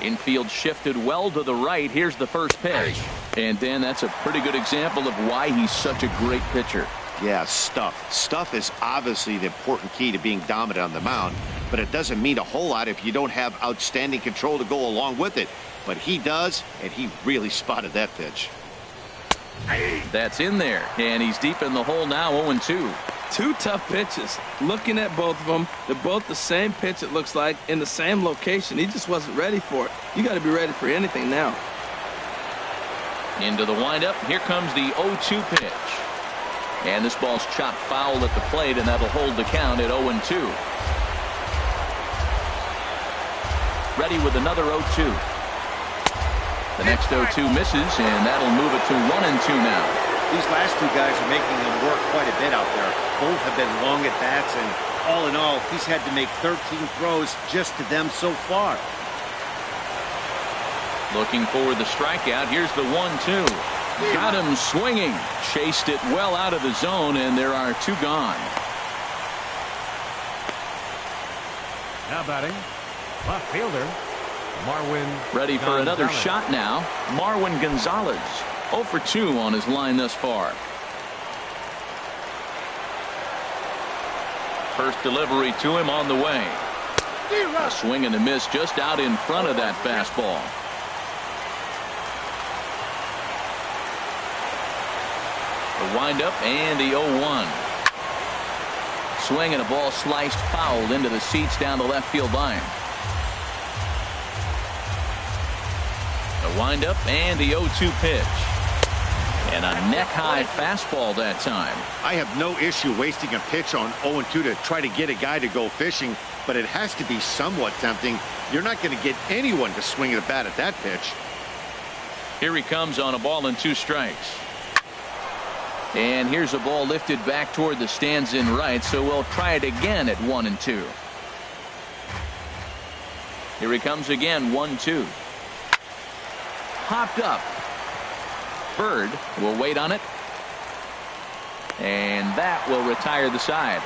Speaker 1: Infield shifted well to the right. Here's the first pitch. And Dan, that's a pretty good example of why he's such a great pitcher.
Speaker 3: Yeah, stuff. Stuff is obviously the important key to being dominant on the mound, but it doesn't mean a whole lot if you don't have outstanding control to go along with it. But he does, and he really spotted that pitch.
Speaker 1: That's in there, and he's deep in the hole now, 0-2.
Speaker 4: 2 tough pitches. Looking at both of them, they're both the same pitch, it looks like, in the same location. He just wasn't ready for it. You got to be ready for anything now.
Speaker 1: Into the windup. Here comes the 0-2 pitch. And this ball's chopped foul at the plate, and that'll hold the count at 0-2. Ready with another 0-2. The next 0-2 misses, and that'll move it to 1-2 now.
Speaker 3: These last 2 guys are making them work quite a bit out there. Both have been long at bats, and All in all, he's had to make 13 throws just to them so far.
Speaker 1: Looking for the strikeout. Here's the 1-2. Got him swinging. Chased it well out of the zone, and there are two gone.
Speaker 2: Now batting, left fielder, Marwin.
Speaker 1: Ready for another shot now. Marwin Gonzalez. 0 for 2 on his line thus far. First delivery to him on the way. A swing and a miss just out in front of that fastball. The windup and the 0-1. Swing and a ball sliced foul into the seats down the left field line. The windup and the 0-2 pitch. And a neck-high fastball that time.
Speaker 3: I have no issue wasting a pitch on 0-2 to try to get a guy to go fishing, but it has to be somewhat tempting. You're not going to get anyone to swing at a bat at that pitch.
Speaker 1: Here he comes on a ball and 2 strikes. And here's a ball lifted back toward the stands in right, so we'll try it again at 1-2. Here he comes again, 1-2. Popped up. Bird will wait on it, and that will retire the side.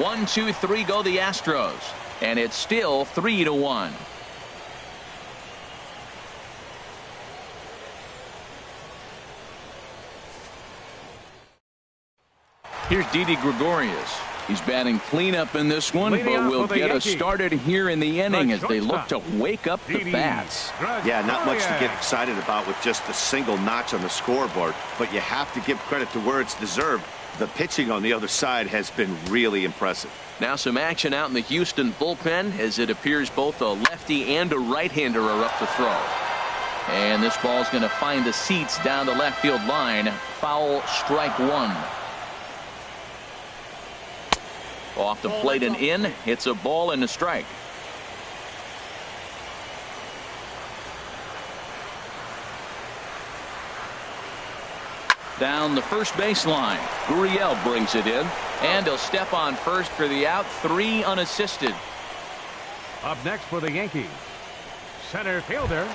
Speaker 1: 1, 2, 3 go the Astros, and it's still 3-1. Here's Didi Gregorius. He's batting cleanup in this one, but we'll get us started here in the inning as they look to wake up the bats.
Speaker 3: Yeah, not much to get excited about with just a single notch on the scoreboard, but you have to give credit to where it's deserved. The pitching on the other side has been really impressive.
Speaker 1: Now some action out in the Houston bullpen as it appears both a lefty and a right-hander are up to throw. And this ball's going to find the seats down the left field line. Foul, strike 1. Off the plate and in. It's a ball and a strike. Down the first baseline. Gurriel brings it in, and he'll step on first for the out. 3 unassisted.
Speaker 2: Up next for the Yankees, center fielder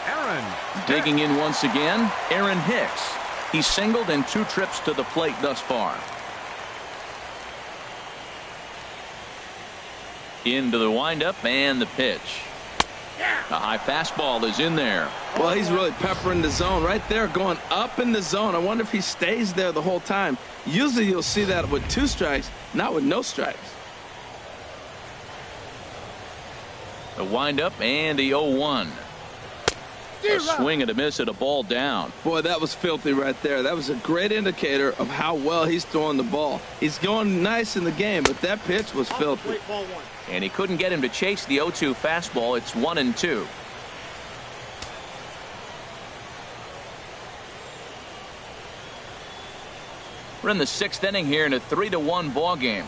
Speaker 2: Aaron.
Speaker 1: Digging in once again, Aaron Hicks. He's singled in 2 trips to the plate thus far. Into the windup and the pitch. A high fastball is in there.
Speaker 4: Well, he's really peppering the zone right there, going up in the zone. I wonder if he stays there the whole time. Usually you'll see that with 2 strikes, not with no strikes.
Speaker 1: The windup and the 0-1. A swing and a miss at a ball down.
Speaker 4: Boy, that was filthy right there. That was a great indicator of how well he's throwing the ball. He's going nice in the game, but that pitch was filthy.
Speaker 1: And he couldn't get him to chase the 0-2 fastball. It's 1-2. We're in the 6th inning here in a 3-1 ball game.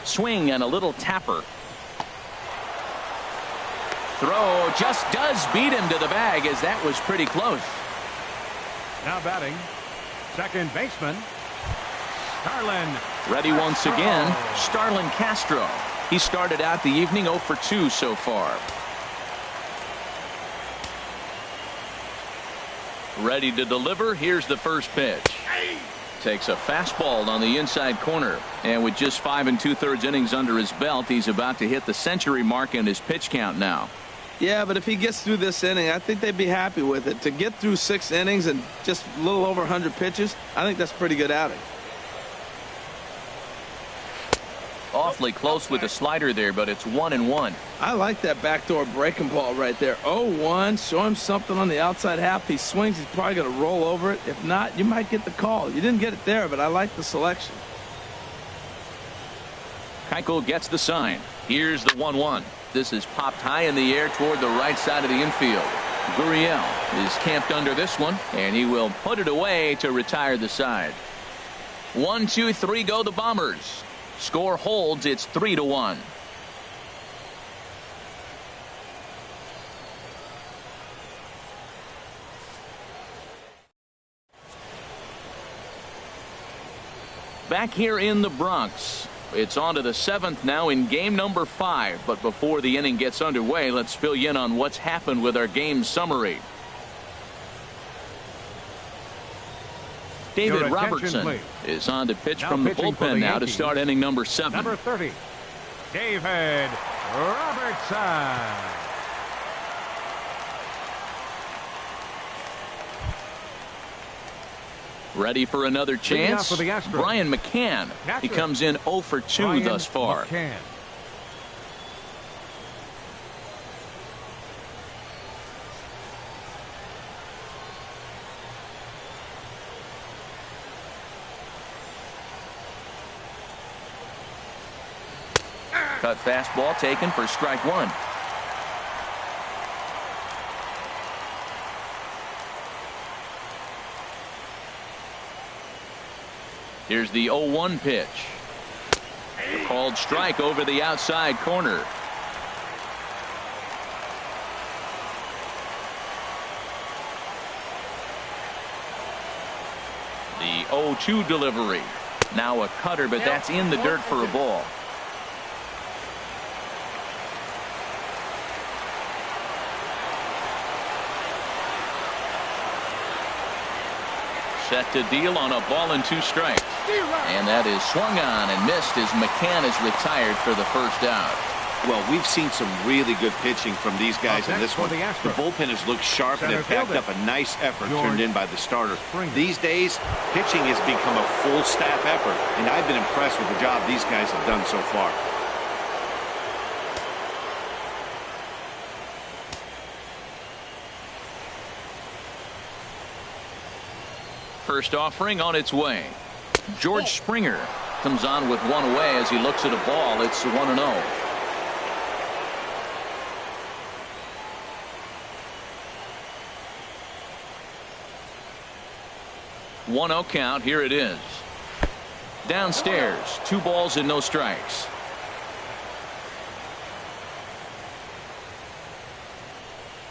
Speaker 1: Swing and a little tapper. Throw just does beat him to the bag, as that was pretty close.
Speaker 2: Now batting, second baseman Starlin.
Speaker 1: Ready once again, Starlin Castro. He started out the evening 0 for 2 so far. Ready to deliver. Here's the first pitch. Takes a fastball on the inside corner, and with just 5 2/3 innings under his belt, he's about to hit the century mark in his pitch count now.
Speaker 4: Yeah, but if he gets through this inning, I think they'd be happy with it. To get through 6 innings and just a little over 100 pitches, I think that's a pretty good outing.
Speaker 1: Awfully close with the slider there, but it's 1-1.
Speaker 4: I like that backdoor breaking ball right there. 0-1, show him something on the outside half. He swings, he's probably going to roll over it. If not, you might get the call. You didn't get it there, but I like the selection.
Speaker 1: Keuchel gets the sign. Here's the 1-1. This is popped high in the air toward the right side of the infield. Gurriel is camped under this one, and he will put it away to retire the side. 1, 2, 3 go the Bombers. Score holds. It's 3-1. Back here in the Bronx, it's on to the 7th now in game number 5. But before the inning gets underway, let's fill you in on what's happened with our game summary. David Robertson is on to pitch from the bullpen now to start inning number 7.
Speaker 2: Number 30, David Robertson.
Speaker 1: Ready for another chance? Brian McCann. He comes in 0 for 2 thus far.
Speaker 2: McCann.
Speaker 1: Cut fastball taken for strike 1. Here's the 0-1 pitch. Called strike over the outside corner. The 0-2 delivery. Now a cutter, but that's in the dirt for a ball. Set to deal on a ball and 2 strikes. And that is swung on and missed as McCann is retired for the first out.
Speaker 3: Well, we've seen some really good pitching from these guys in this one. The bullpen has looked sharp and have backed up a nice effort turned in by the starter. These days, pitching has become a full staff effort, and I've been impressed with the job these guys have done so far.
Speaker 1: First offering on its way. George Springer comes on with 1 away as he looks at a ball. It's 1-0. One-0 count. Here it is. Downstairs, 2 balls and no strikes.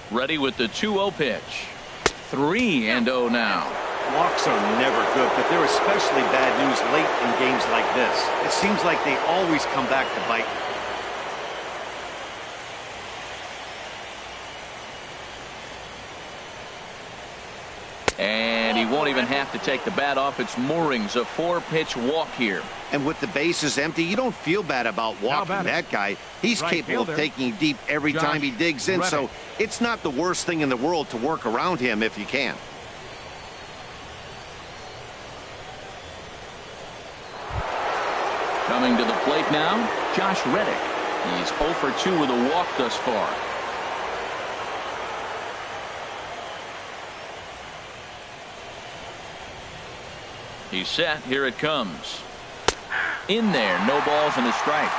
Speaker 1: Ready with the 2-0 pitch. 3-0 now.
Speaker 3: Walks are never good, but they're especially bad news late in games like this. It seems like they always come back to bite.
Speaker 1: And he won't even have to take the bat off its moorings. A 4-pitch walk here.
Speaker 3: And with the bases empty, you don't feel bad about walking that guy. He's capable of taking deep every time he digs in, so it's not the worst thing in the world to work around him if you can.
Speaker 1: Coming to the plate now, Josh Reddick. He's 0 for 2 with a walk thus far. He's set. Here it comes. In there. No balls and a strike.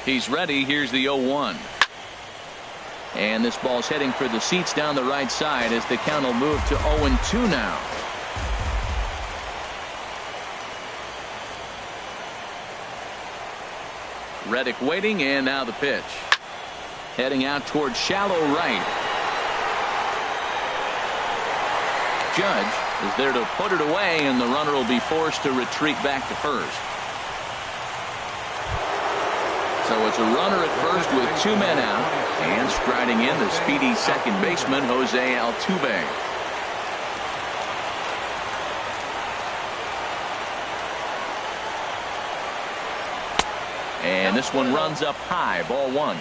Speaker 1: He's ready. Here's the 0-1. And this ball's heading for the seats down the right side as the count will move to 0-2 now. Reddick waiting, and now the pitch. Heading out towards shallow right. Judge is there to put it away, and the runner will be forced to retreat back to first. So it's a runner at first with 2 men out, and striding in the speedy second baseman Jose Altuve. And this one runs up high, ball 1.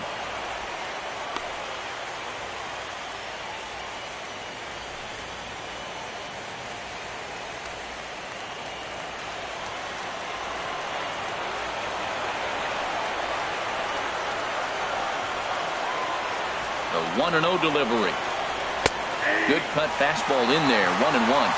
Speaker 1: The 1-0 delivery. Good cut fastball in there, 1-1.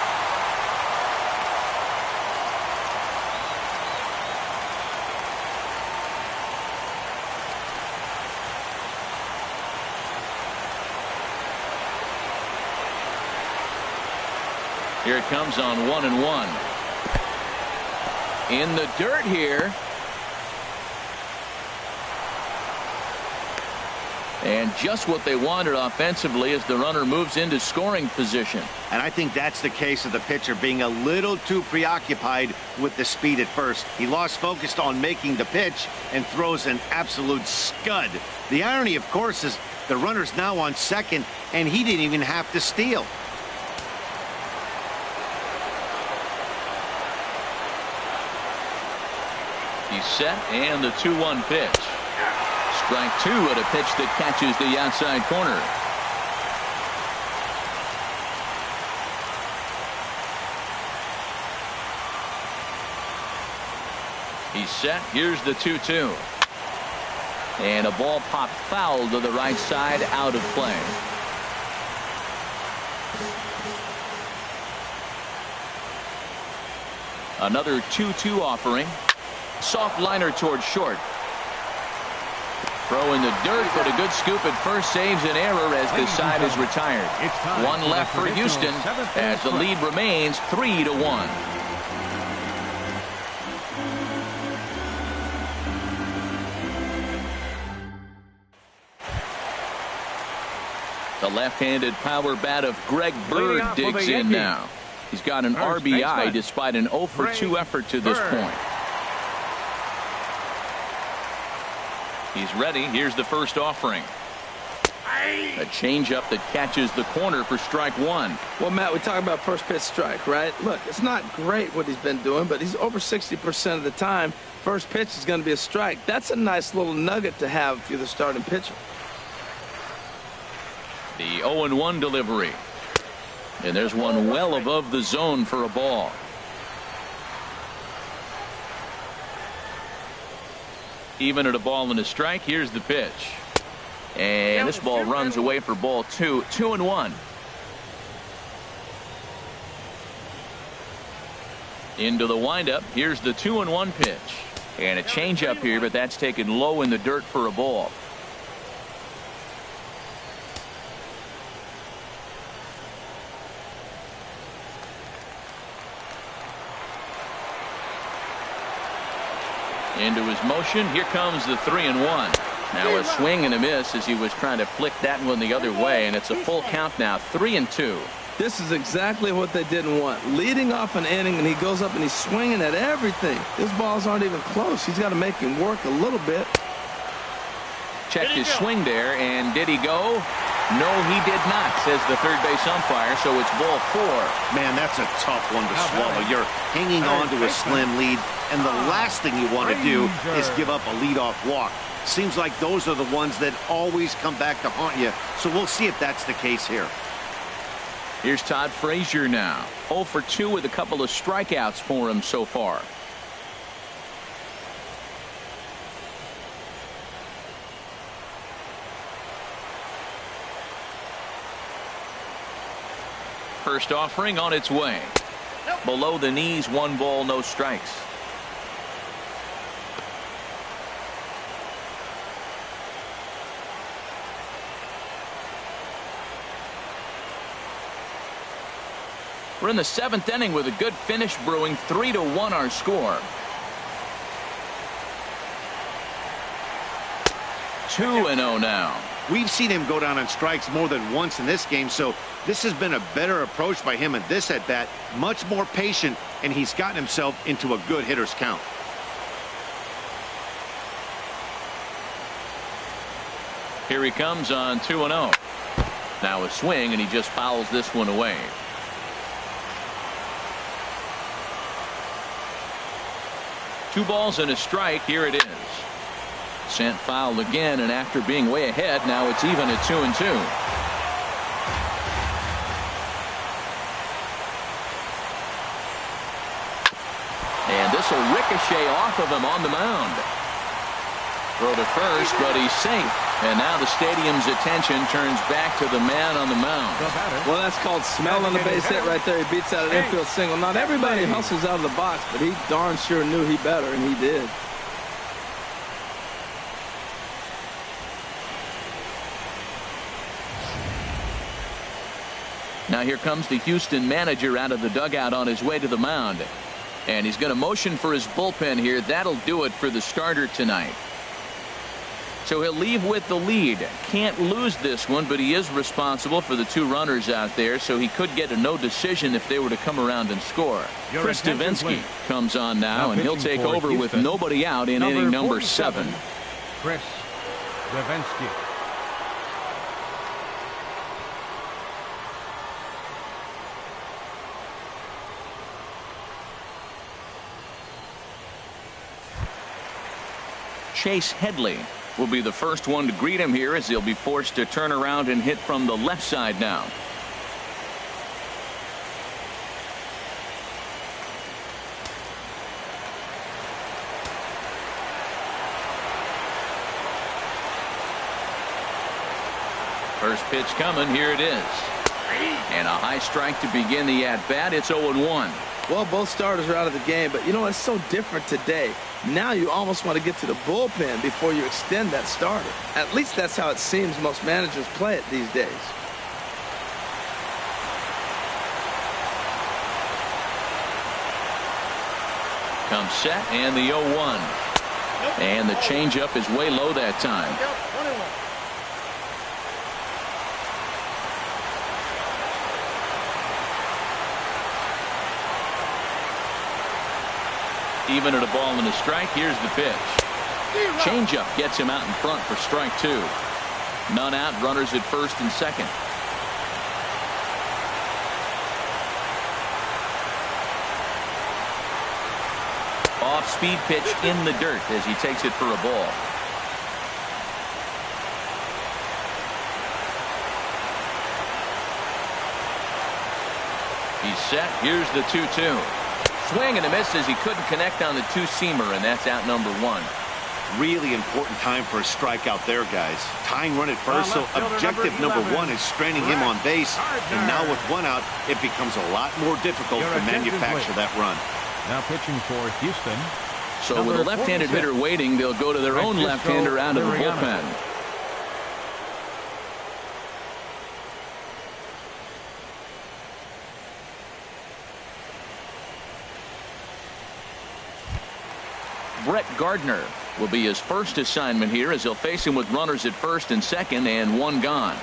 Speaker 1: Here it comes on 1-1. In the dirt here. And just what they wanted offensively as the runner moves into scoring position.
Speaker 3: And I think that's the case of the pitcher being a little too preoccupied with the speed at first. He lost focus on making the pitch and throws an absolute scud. The irony, of course, is the runner's now on second, and he didn't even have to steal.
Speaker 1: He's set, and the 2-1 pitch. Strike two at a pitch that catches the outside corner. He's set. Here's the 2-2. And a ball popped foul to the right side, out of play. Another 2-2 offering. Soft liner towards short. Throw in the dirt, but a good scoop at first saves an error as the side is retired. One left for Houston as the lead remains 3-1. The left-handed power bat of Greg Bird digs in now. He's got an RBI despite an 0-for-2 effort to this point. He's ready. Here's the first offering. A changeup that catches the corner for strike one.
Speaker 4: Well, Matt, we talk about first pitch strike, right? Look, it's not great what he's been doing, but he's over 60% of the time. First pitch is going to be a strike. That's a nice little nugget to have if you're the starting pitcher.
Speaker 1: The 0-1 delivery. And there's one well above the zone for a ball. Even at a ball and a strike, here's the pitch. And this ball runs away for ball two. 2-1. Into the windup. Here's the 2-1 pitch. And a changeup here, but that's taken low in the dirt for a ball. Into his motion. Here comes the 3-1. Now a swing and a miss as he was trying to flick that one the other way, and it's a full count now. 3-2.
Speaker 4: This is exactly what they didn't want. Leading off an inning, and he goes up and he's swinging at everything. His balls aren't even close. He's got to make him work a little bit.
Speaker 1: Checked his swing there, and did he go? No, he did not, says the third base umpire, so it's ball four.
Speaker 3: Man, that's a tough one to swallow. You're hanging on to a slim lead, and the last thing you want to do is give up a leadoff walk. Seems like those are the ones that always come back to haunt you, so we'll see if that's the case here.
Speaker 1: Here's Todd Frazier now. 0-for-2 with a couple of strikeouts for him so far. First offering on its way. Below the knees, 1 ball, no strikes. We're in the 7th inning with a good finish brewing. 3-1 our score. 2-0 now.
Speaker 3: We've seen him go down on strikes more than once in this game, so this has been a better approach by him in this at-bat. Much more patient, and he's gotten himself into a good hitter's count.
Speaker 1: Here he comes on 2-0. Now a swing, and he just fouls this one away. Two balls and a strike. Here it is. Sent foul again, and after being way ahead, now it's even at 2-2. And this will ricochet off of him on the mound. Throw to first, but he's safe. And now the stadium's attention turns back to the man on the mound.
Speaker 4: Well, that's called smelling the base hit right there. He beats out an infield single. Not everybody hustles out of the box, but he darn sure knew he better, and he did.
Speaker 1: Now here comes the Houston manager out of the dugout on his way to the mound. And he's going to motion for his bullpen here. That'll do it for the starter tonight. So he'll leave with the lead. Can't lose this one, but he is responsible for the 2 runners out there, so he could get a no decision if they were to come around and score. Chris Davinsky comes on now, and he'll take over with nobody out in inning number 7.
Speaker 2: Chris Davinsky.
Speaker 1: Chase Headley will be the first one to greet him here, as he'll be forced to turn around and hit from the left side now. First pitch coming. Here it is. And a high strike to begin the at-bat. It's 0-1.
Speaker 4: Well, both starters are out of the game, but you know, it's so different today. Now you almost want to get to the bullpen before you extend that starter. At least that's how it seems most managers play it these days.
Speaker 1: Comes set, and the 0-1. And the changeup is way low that time. Even at a ball and a strike. Here's the pitch. Changeup gets him out in front for strike 2. None out. Runners at first and second. Off-speed pitch in the dirt as he takes it for a ball. He's set. Here's the 2-2. Swing and a miss as he couldn't connect on the 2-seamer, and that's out number 1.
Speaker 3: Really important time for a strikeout there, guys. Tying run at first, so objective number 1 is straining him on base. And now with 1 out, it becomes a lot more difficult to manufacture that run.
Speaker 2: Now pitching for Houston.
Speaker 1: So with a left-handed hitter waiting, they'll go to their own left-hander out of the bullpen. Brett Gardner will be his first assignment here, as he'll face him with runners at first and second and 1 gone.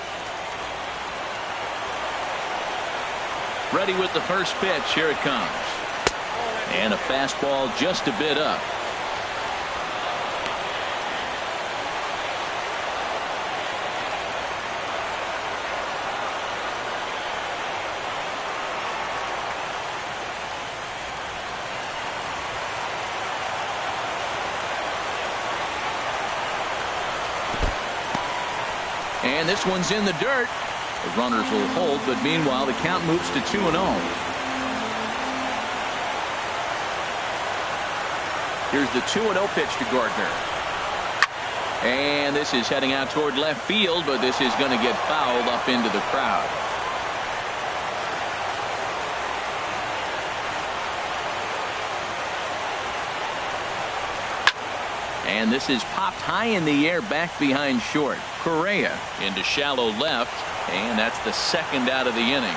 Speaker 1: Ready with the first pitch. Here it comes. And a fastball just a bit up. And this one's in the dirt. The runners will hold, but meanwhile the count moves to 2-0. Here's the 2-0 pitch to Gardner. And this is heading out toward left field, but this is going to get fouled up into the crowd. And this is popped high in the air back behind short. Correa into shallow left, and that's the second out of the inning.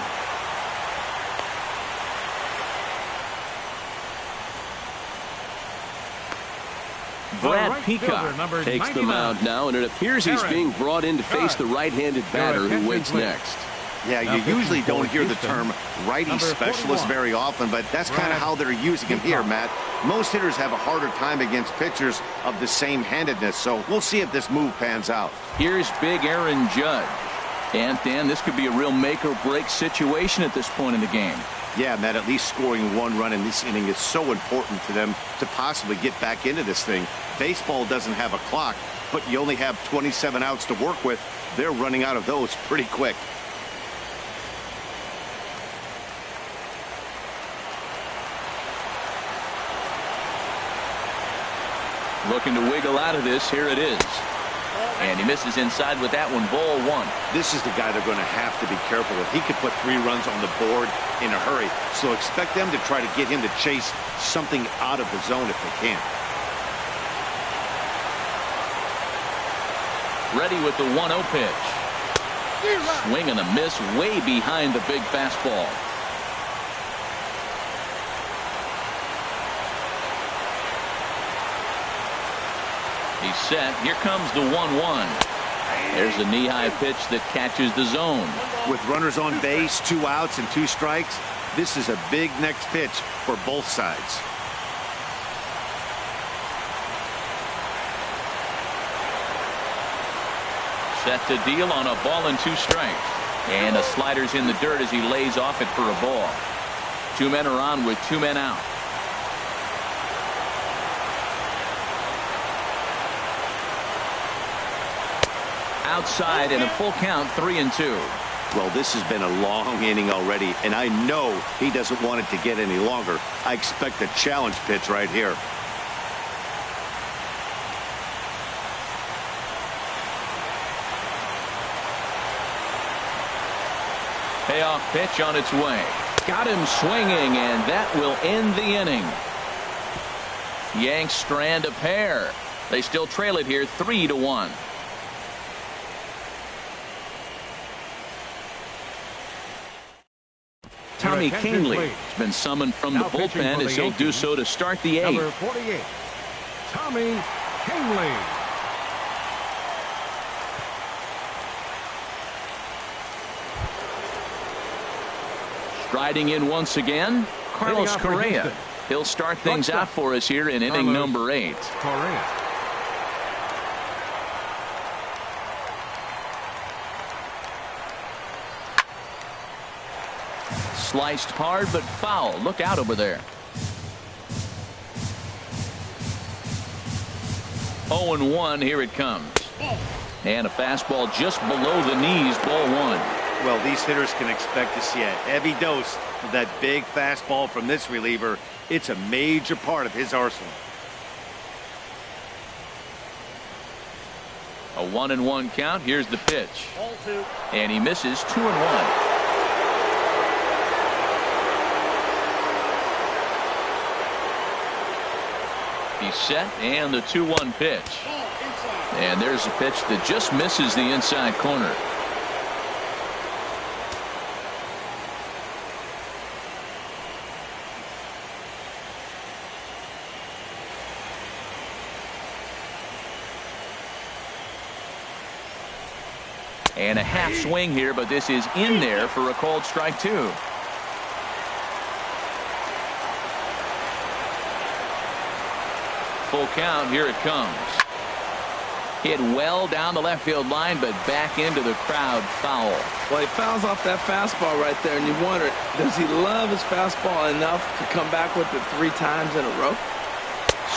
Speaker 1: Brad Peacock takes the mound now, and it appears he's being brought in to face the right-handed batter who waits next.
Speaker 3: Yeah, you usually don't hear the term righty specialist very often, but that's kind of how they're using him here, Matt. Most hitters have a harder time against pitchers of the same handedness, so we'll see if this move pans out.
Speaker 1: Here's big Aaron Judge. And Dan, this could be a real make-or-break situation at this point in the game.
Speaker 3: Yeah, Matt, at least scoring 1 run in this inning is so important to them to possibly get back into this thing. Baseball doesn't have a clock, but you only have 27 outs to work with. They're running out of those pretty quick.
Speaker 1: Looking to wiggle out of this. Here it is. And he misses inside with that one. Ball 1.
Speaker 3: This is the guy they're going to have to be careful with. He could put 3 runs on the board in a hurry. So expect them to try to get him to chase something out of the zone if they can.
Speaker 1: Ready with the 1-0 pitch. Swing and a miss way behind the big fastball. He's set. Here comes the 1-1. There's a knee-high pitch that catches the zone.
Speaker 3: With runners on base, 2 outs and 2 strikes, this is a big next pitch for both sides.
Speaker 1: Set to deal on a ball and 2 strikes. And a slider's in the dirt as he lays off it for a ball. 2 men are on with 2 men out. Outside and a full count, 3-2.
Speaker 3: Well, this has been a long inning already, and I know he doesn't want it to get any longer. I expect a challenge pitch right here.
Speaker 1: Payoff pitch on its way. Got him swinging, and that will end the inning. Yanks strand a pair. They still trail it here 3-1. Tommy Kingley has been summoned from the bullpen as he'll do so to start the 8th.
Speaker 2: Number 48, Tommy Kingley.
Speaker 1: Striding in once again, Carlos Correa. He'll start things out for us here in inning number 8.
Speaker 2: Correa.
Speaker 1: Sliced hard but foul. Look out over there. 0-1. Here it comes. And a fastball just below the knees. Ball 1.
Speaker 3: Well, these hitters can expect to see a heavy dose of that big fastball from this reliever. It's a major part of his arsenal.
Speaker 1: A 1-1 count. Here's the pitch. And he misses. 2-1. He's set, and the 2-1 pitch. And there's a pitch that just misses the inside corner. And a half swing here, but this is in there for a called strike 2. Full count. Here it comes. Hit well down the left field line, but back into the crowd. Foul.
Speaker 4: Well, he fouls off that fastball right there, and you wonder, does he love his fastball enough to come back with it 3 times in a row?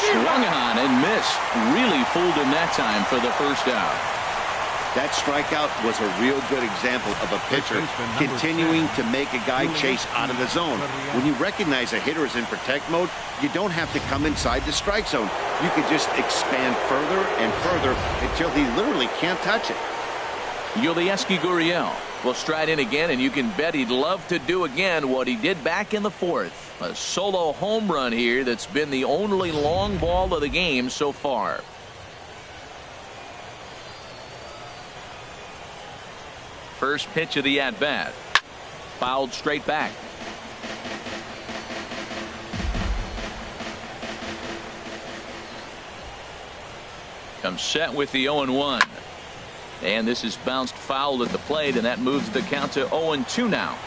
Speaker 1: Swung on and missed. Really fooled him that time for the first out.
Speaker 3: That strikeout was a real good example of a pitcher continuing to make a guy chase out of the zone. When you recognize a hitter is in protect mode, you don't have to come inside the strike zone. You can just expand further and further until he literally can't touch it.
Speaker 1: Yulieski Gurriel will stride in again, and you can bet he'd love to do again what he did back in the 4th. A solo home run here that's been the only long ball of the game so far. First pitch of the at-bat. Fouled straight back. Comes set with the 0-1. And this is bounced foul at the plate, and that moves the count to 0-2 now.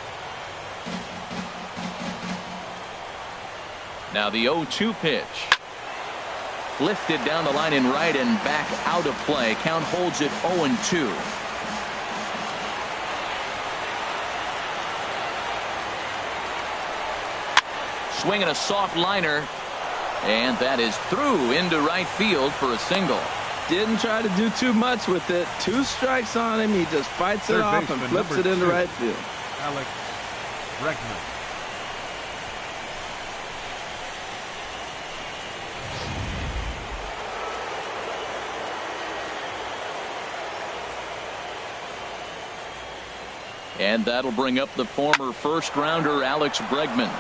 Speaker 1: Now the 0-2 pitch. Lifted down the line in right and back out of play. Count holds it 0-2. Swinging a soft liner, and that is through into right field for a single.
Speaker 4: Didn't try to do too much with it. 2 strikes on him. He just fights it off and flips it into right field.
Speaker 2: Alex Bregman.
Speaker 1: And that'll bring up the former first-rounder Alex Bregman.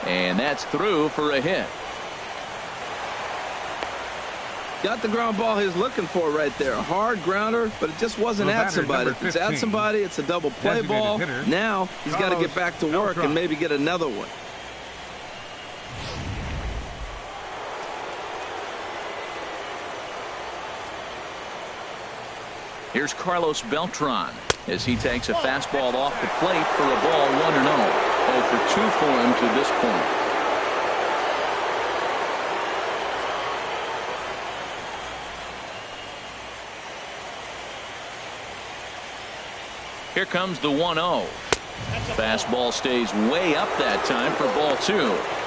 Speaker 1: And that's through for a hit.
Speaker 4: Got the ground ball he was looking for right there. A hard grounder, but it just wasn't at somebody. If it's at somebody, it's a double play ball. Now he's got to get back to work and maybe get another one.
Speaker 1: Here's Carlos Beltran as he takes a fastball off the plate for a ball 1-0. 0 for 2 for him to this point. Here comes the 1-0. Fastball stays way up that time for ball 2.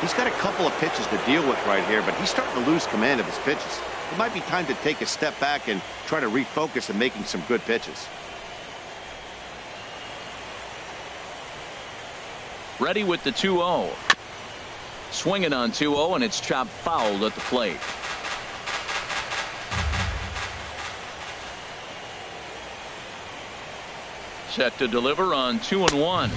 Speaker 3: He's got a couple of pitches to deal with right here, but he's starting to lose command of his pitches. It might be time to take a step back and try to refocus on making some good pitches.
Speaker 1: Ready with the 2-0. Swinging on 2-0, and it's chopped foul at the plate. Set to deliver on 2-1.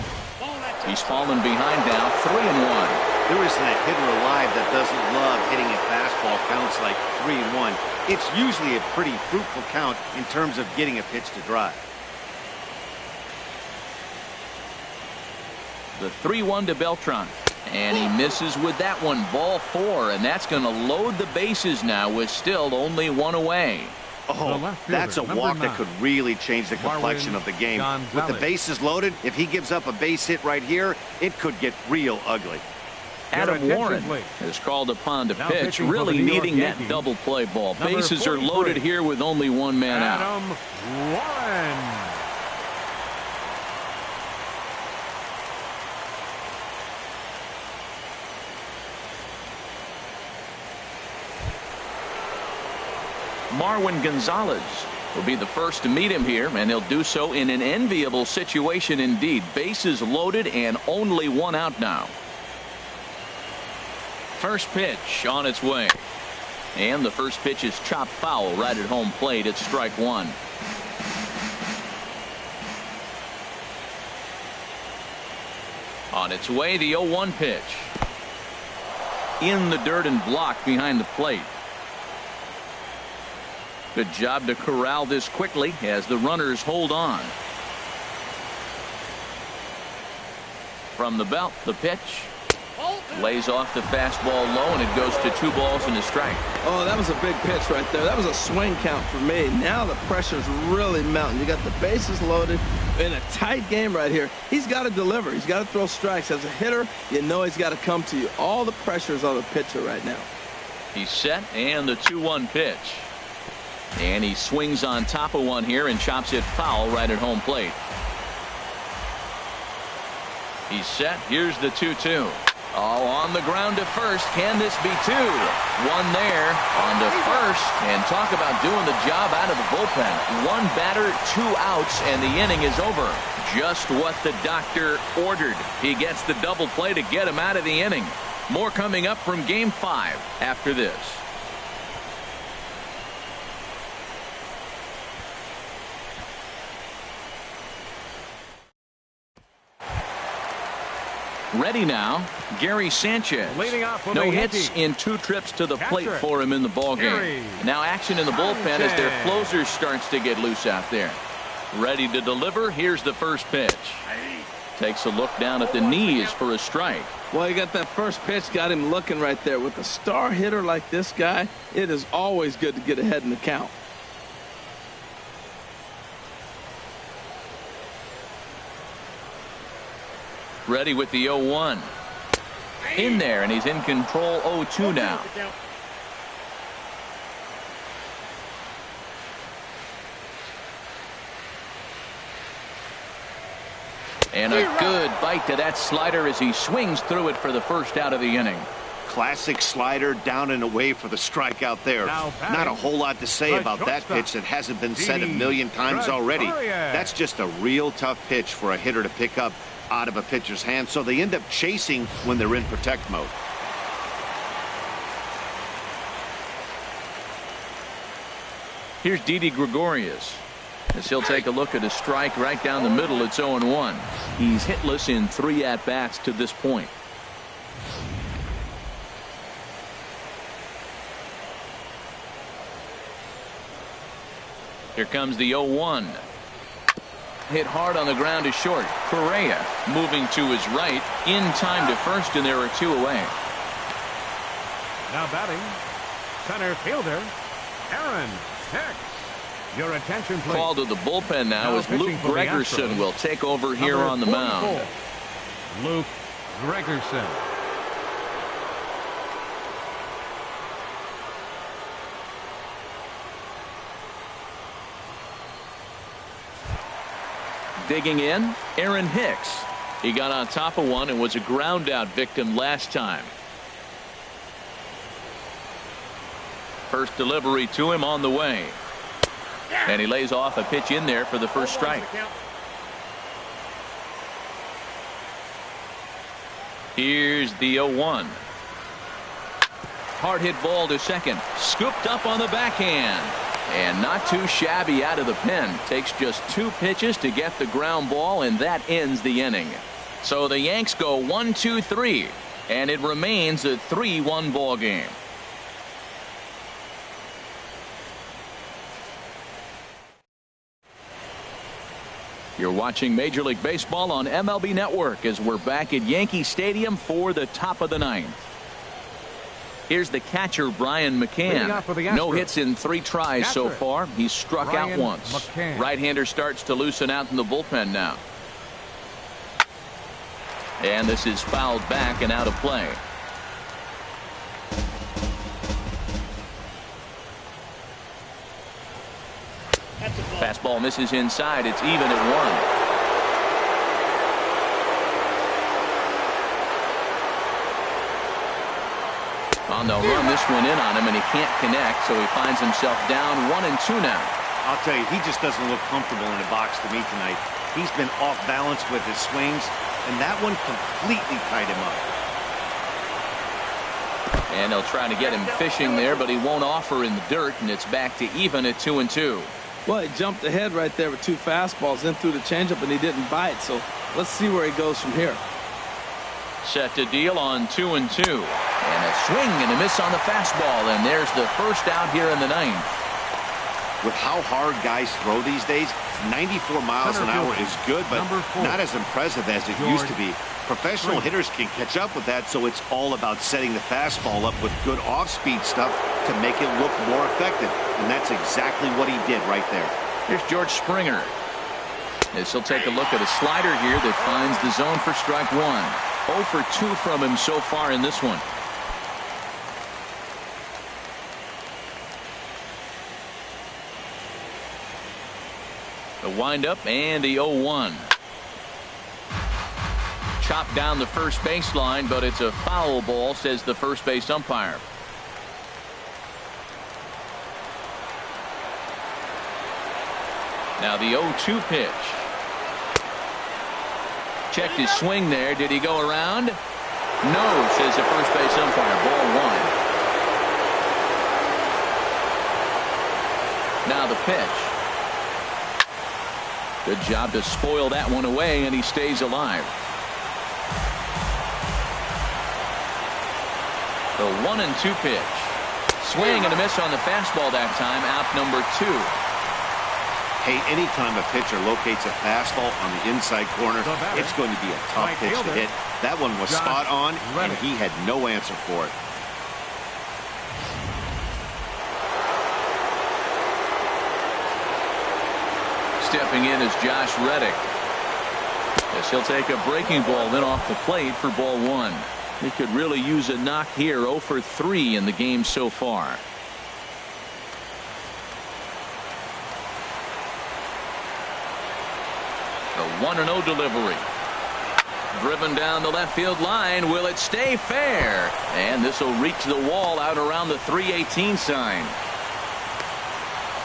Speaker 1: He's fallen behind now, 3-1.
Speaker 3: There isn't a hitter alive that doesn't love hitting a fastball counts like 3-1. It's usually a pretty fruitful count in terms of getting a pitch to drive.
Speaker 1: The 3-1 to Beltran. And he misses with that one. Ball 4, and that's going to load the bases now with still only 1 away.
Speaker 3: Oh, that's a walk that could really change the complexion of the game. With the bases loaded, if he gives up a base hit right here, it could get real ugly.
Speaker 1: Adam Warren is called upon to pitch, really needing that double play ball. Bases are loaded here with only 1 man out.
Speaker 2: Adam Warren.
Speaker 1: Marwin Gonzalez will be the first to meet him here, and he'll do so in an enviable situation indeed. Bases loaded and only 1 out now. First pitch on its way. And the first pitch is chopped foul right at home plate. It's strike 1. On its way, the 0-1 pitch. In the dirt and blocked behind the plate. Good job to corral this quickly as the runners hold on. From the belt, the pitch. Lays off the fastball low, and it goes to 2 balls and a strike.
Speaker 4: Oh, that was a big pitch right there. That was a swing count for me. Now the pressure's really mounting. You got the bases loaded in a tight game right here. He's got to deliver. He's got to throw strikes. As a hitter, you know he's got to come to you. All the pressure's on the pitcher right now.
Speaker 1: He's set, and the 2-1 pitch. And he swings on top of one here and chops it foul right at home plate. He's set. Here's the 2-2. Oh, on the ground to first. Can this be 2? 1 there on to first. And talk about doing the job out of the bullpen. 1 batter, 2 outs, and the inning is over. Just what the doctor ordered. He gets the double play to get him out of the inning. More coming up from Game 5 after this. Ready now, Gary Sanchez. No hits in 2 trips to the plate for him in the ballgame. Now action in the bullpen as their closer starts to get loose out there. Ready to deliver. Here's the first pitch. Takes a look down at the knees for a strike.
Speaker 4: Well, you got that first pitch, got him looking right there. With a star hitter like this guy, it is always good to get ahead in the count.
Speaker 1: Ready with the 0-1. In there, and he's in control. 0-2 now. And a good bite to that slider as he swings through it for the first out of the inning.
Speaker 3: Classic slider down and away for the strikeout there. Not a whole lot to say about that pitch that hasn't been said a million times already. That's just a real tough pitch for a hitter to pick up out of a pitcher's hand, so they end up chasing when they're in protect mode.
Speaker 1: Here's Didi Gregorius as he'll take a look at a strike right down the middle. It's 0-1. He's hitless in 3 at-bats to this point. Here comes the 0-1. Hit hard on the ground is short. Correa moving to his right in time to first, and there are 2 away.
Speaker 2: Now batting, center fielder Aaron Hicks. Your attention, please.
Speaker 1: Call to the bullpen now as Luke
Speaker 2: pitching for the
Speaker 1: Gregerson
Speaker 2: Astros,
Speaker 1: will take over here
Speaker 2: number
Speaker 1: on the
Speaker 2: 44,
Speaker 1: mound.
Speaker 2: Luke Gregerson.
Speaker 1: Digging in, Aaron Hicks. He got on top of one and was a ground out victim last time. First delivery to him on the way. And he lays off a pitch in there for the first strike. Here's the 0-1. Hard hit ball to second. Scooped up on the backhand. And not too shabby out of the pen. Takes just 2 pitches to get the ground ball, and that ends the inning. So the Yanks go 1-2-3, and it remains a 3-1 ball game. You're watching Major League Baseball on MLB Network as we're back at Yankee Stadium for the top of the 9th. Here's the catcher, Brian McCann. No hits in 3 tries so far. He's struck out once. Right-hander starts to loosen out in the bullpen now. And this is fouled back and out of play. Fastball misses inside. It's even at 1. On the run, this one in on him, and he can't connect, so he finds himself down 1-2 now.
Speaker 3: I'll tell you, he just doesn't look comfortable in the box to me tonight. He's been off balance with his swings, and that one completely tied him up.
Speaker 1: And they'll try to get him fishing there, but he won't offer in the dirt, and it's back to even at 2-2.
Speaker 4: Well, he jumped ahead right there with 2 fastballs, then threw the changeup, and he didn't bite. So let's see where he goes from here.
Speaker 1: Set to deal on 2-2. And a swing and a miss on the fastball, and there's the first out here in the 9th.
Speaker 3: With how hard guys throw these days, 94 miles an hour is good, but not as impressive as it used to be. Professional hitters can catch up with that, so it's all about setting the fastball up with good off-speed stuff to make it look more effective. And that's exactly what he did right there.
Speaker 1: Here's George Springer. As he'll take a look at a slider here that finds the zone for strike 1. 0 for 2 from him so far in this one. The windup and the 0-1. Chopped down the first baseline, but it's a foul ball, says the first base umpire. Now the 0-2 pitch. Checked his swing there. Did he go around? No, says the first base umpire. Ball 1. Now the pitch. Good job to spoil that one away, and he stays alive. The 1-2 pitch. Swing and a miss on the fastball that time. Out number 2.
Speaker 3: Hey, anytime a pitcher locates a fastball on the inside corner, it's going to be a tough pitch to hit. That one was spot on, and he had no answer for it.
Speaker 1: Stepping in is Josh Reddick. Yes, he'll take a breaking ball then off the plate for ball 1. He could really use a knock here. 0 for 3 in the game so far. The 1-0 delivery. Driven down the left field line. Will it stay fair? And this will reach the wall out around the 318 sign.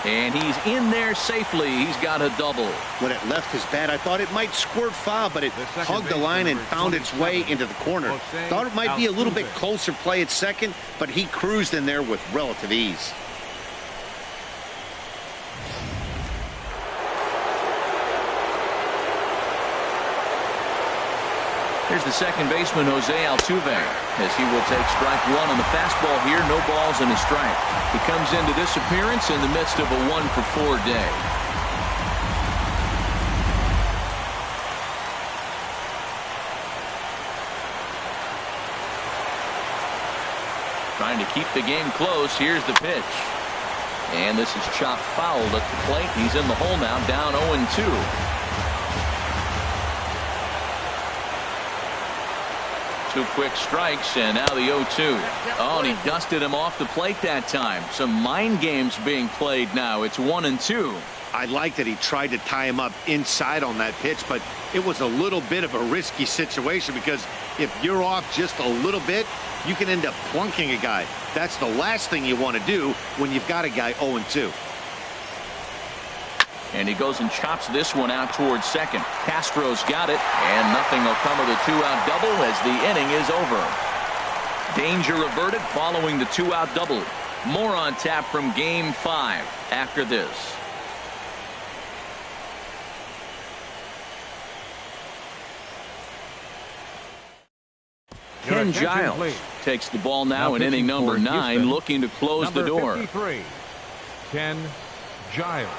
Speaker 1: And he's in there safely. He's got a double.
Speaker 3: When it left his bat, I thought it might squirt foul, but it hugged the line and found its way into the corner. Thought it might be a little bit closer play at second, but he cruised in there with relative ease.
Speaker 1: Here's the second baseman, Jose Altuve, as he will take strike 1 on the fastball here. No balls and a strike. He comes into this appearance in the midst of a 1 for 4 day. Trying to keep the game close. Here's the pitch. And this is chopped foul at the plate. He's in the hole now, down 0-2. Two quick strikes, and now the 0-2. Oh, and he dusted him off the plate that time. Some mind games being played now. It's 1-2.
Speaker 3: I like that he tried to tie him up inside on that pitch, but it was a little bit of a risky situation because if you're off just a little bit, you can end up plunking a guy. That's the last thing you want to do when you've got a guy 0-2.
Speaker 1: And he goes and chops this one out towards second. Castro's got it, and nothing will come of the two-out double as the inning is over. Danger averted following the two-out double. More on tap from Game 5 after this. Ken Giles takes the ball now in inning number 9, looking to close the door.
Speaker 2: 53, Ken Giles.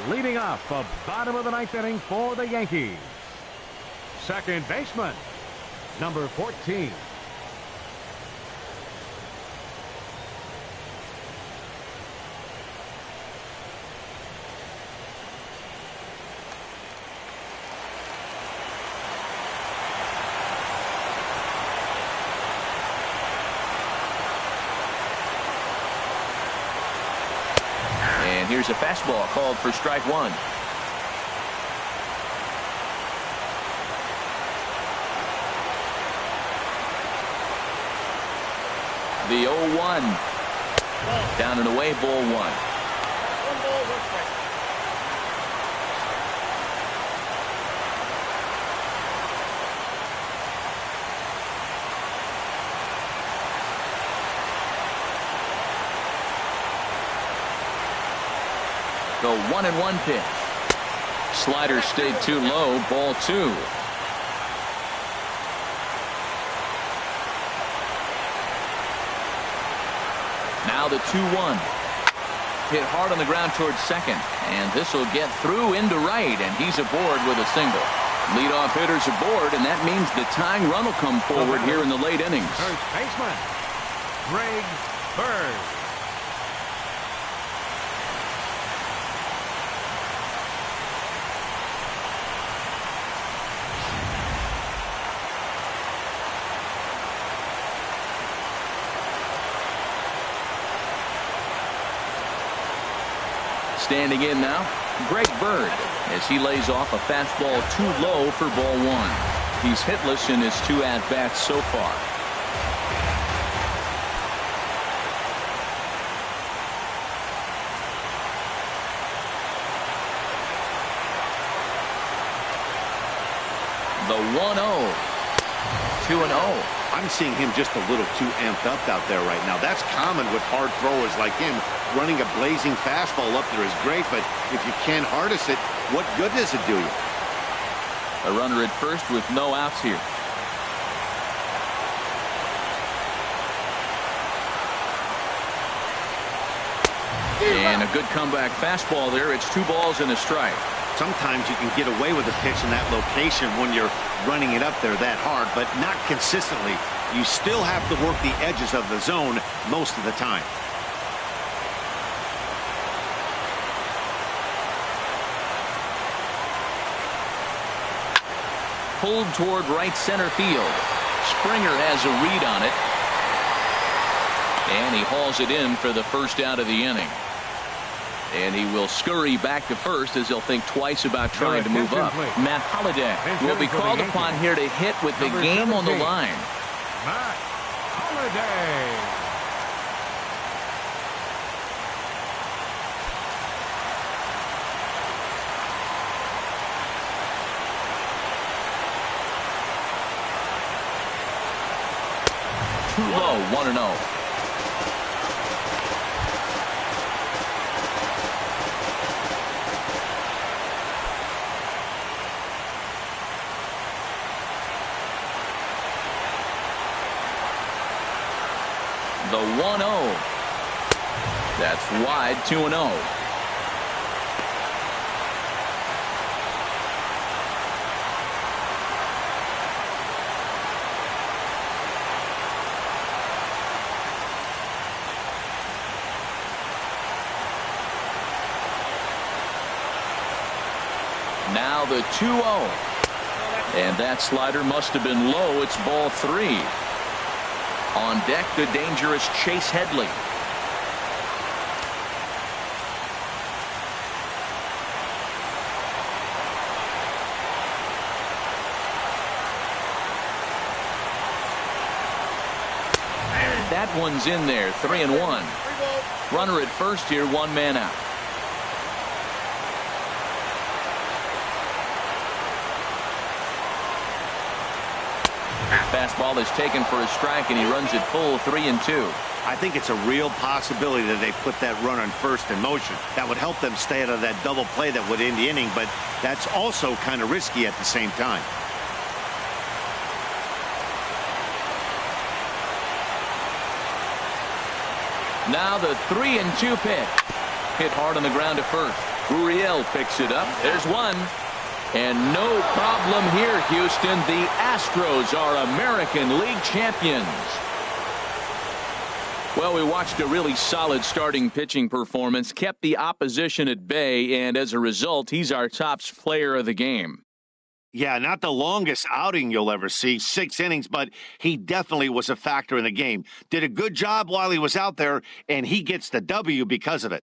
Speaker 2: Leading off the bottom of the 9th inning for the Yankees. Second baseman, number 14.
Speaker 1: Here's a fastball called for strike one. The 0-1. Down and away, ball one. The 1-1 pitch. Slider stayed too low. Ball two. Now the 2-1. Hit hard on the ground towards second. And this will get through into right. And he's aboard with a single. Leadoff hitter's aboard. And that means the tying run will come forward here in the late innings.
Speaker 2: First baseman, Greg Bird.
Speaker 1: Standing in now, Greg Bird, as he lays off a fastball too low for ball one. He's hitless in his two at-bats so far. The 1-0. 2-0.
Speaker 3: I'm seeing him just a little too amped up out there right now. That's common with hard throwers like him. Running a blazing fastball up there is great, but if you can't harness it, what good does it do you?
Speaker 1: A runner at first with no outs here. And a good comeback fastball there. It's 2 balls and a strike.
Speaker 3: Sometimes you can get away with a pitch in that location when you're running it up there that hard, but not consistently. You still have to work the edges of the zone most of the time.
Speaker 1: Pulled toward right center field. Springer has a read on it. And he hauls it in for the first out of the inning. And he will scurry back to first as he'll think twice about trying to move up. Matt Holliday will be called upon here to hit with the game on the line.
Speaker 2: Matt Holliday.
Speaker 1: Too low, 1-0. The 1-0. That's wide, 2-0. Now the 2-0. And that slider must have been low. It's ball 3. On deck, the dangerous Chase Headley. That one's in there. 3-1. Runner at first here, 1 man out. Fastball is taken for a strike, and he runs it full. 3-2.
Speaker 3: I think it's a real possibility that they put that runner on first in motion. That would help them stay out of that double play that would end the inning, but that's also kind of risky at the same time.
Speaker 1: Now the 3-2 pitch. Hit hard on the ground to first. Gurriel picks it up. There's one. And no problem here, Houston. The Astros are American League champions. Well, we watched a really solid starting pitching performance, kept the opposition at bay, and as a result, he's our top player of the game.
Speaker 3: Yeah, not the longest outing you'll ever see, 6 innings, but he definitely was a factor in the game. Did a good job while he was out there, and he gets the W because of it.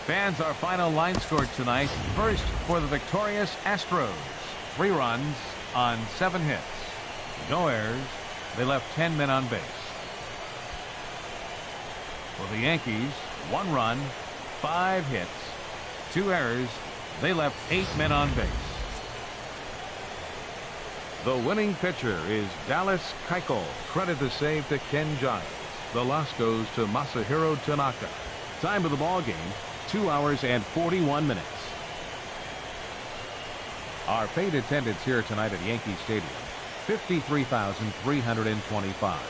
Speaker 2: Fans, our final line score tonight. First for the victorious Astros. 3 runs on 7 hits. No errors. They left 10 men on base. For the Yankees, 1 run, 5 hits, 2 errors. They left 8 men on base. The winning pitcher is Dallas Keuchel. Credit the save to Ken Giles. The loss goes to Masahiro Tanaka. Time of the ball game, 2 hours and 41 minutes. Our paid attendance here tonight at Yankee Stadium, 53,325.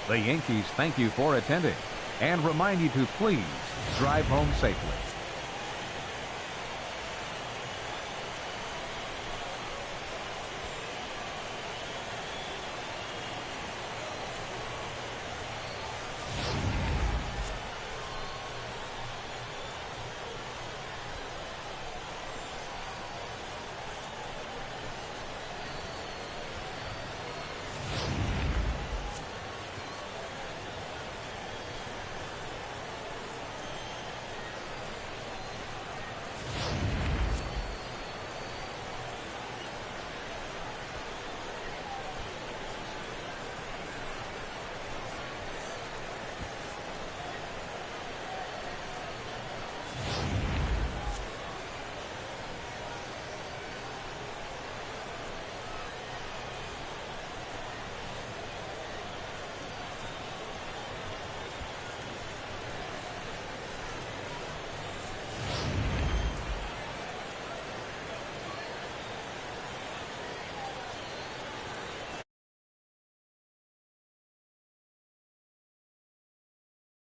Speaker 2: The Yankees thank you for attending and remind you to please drive home safely.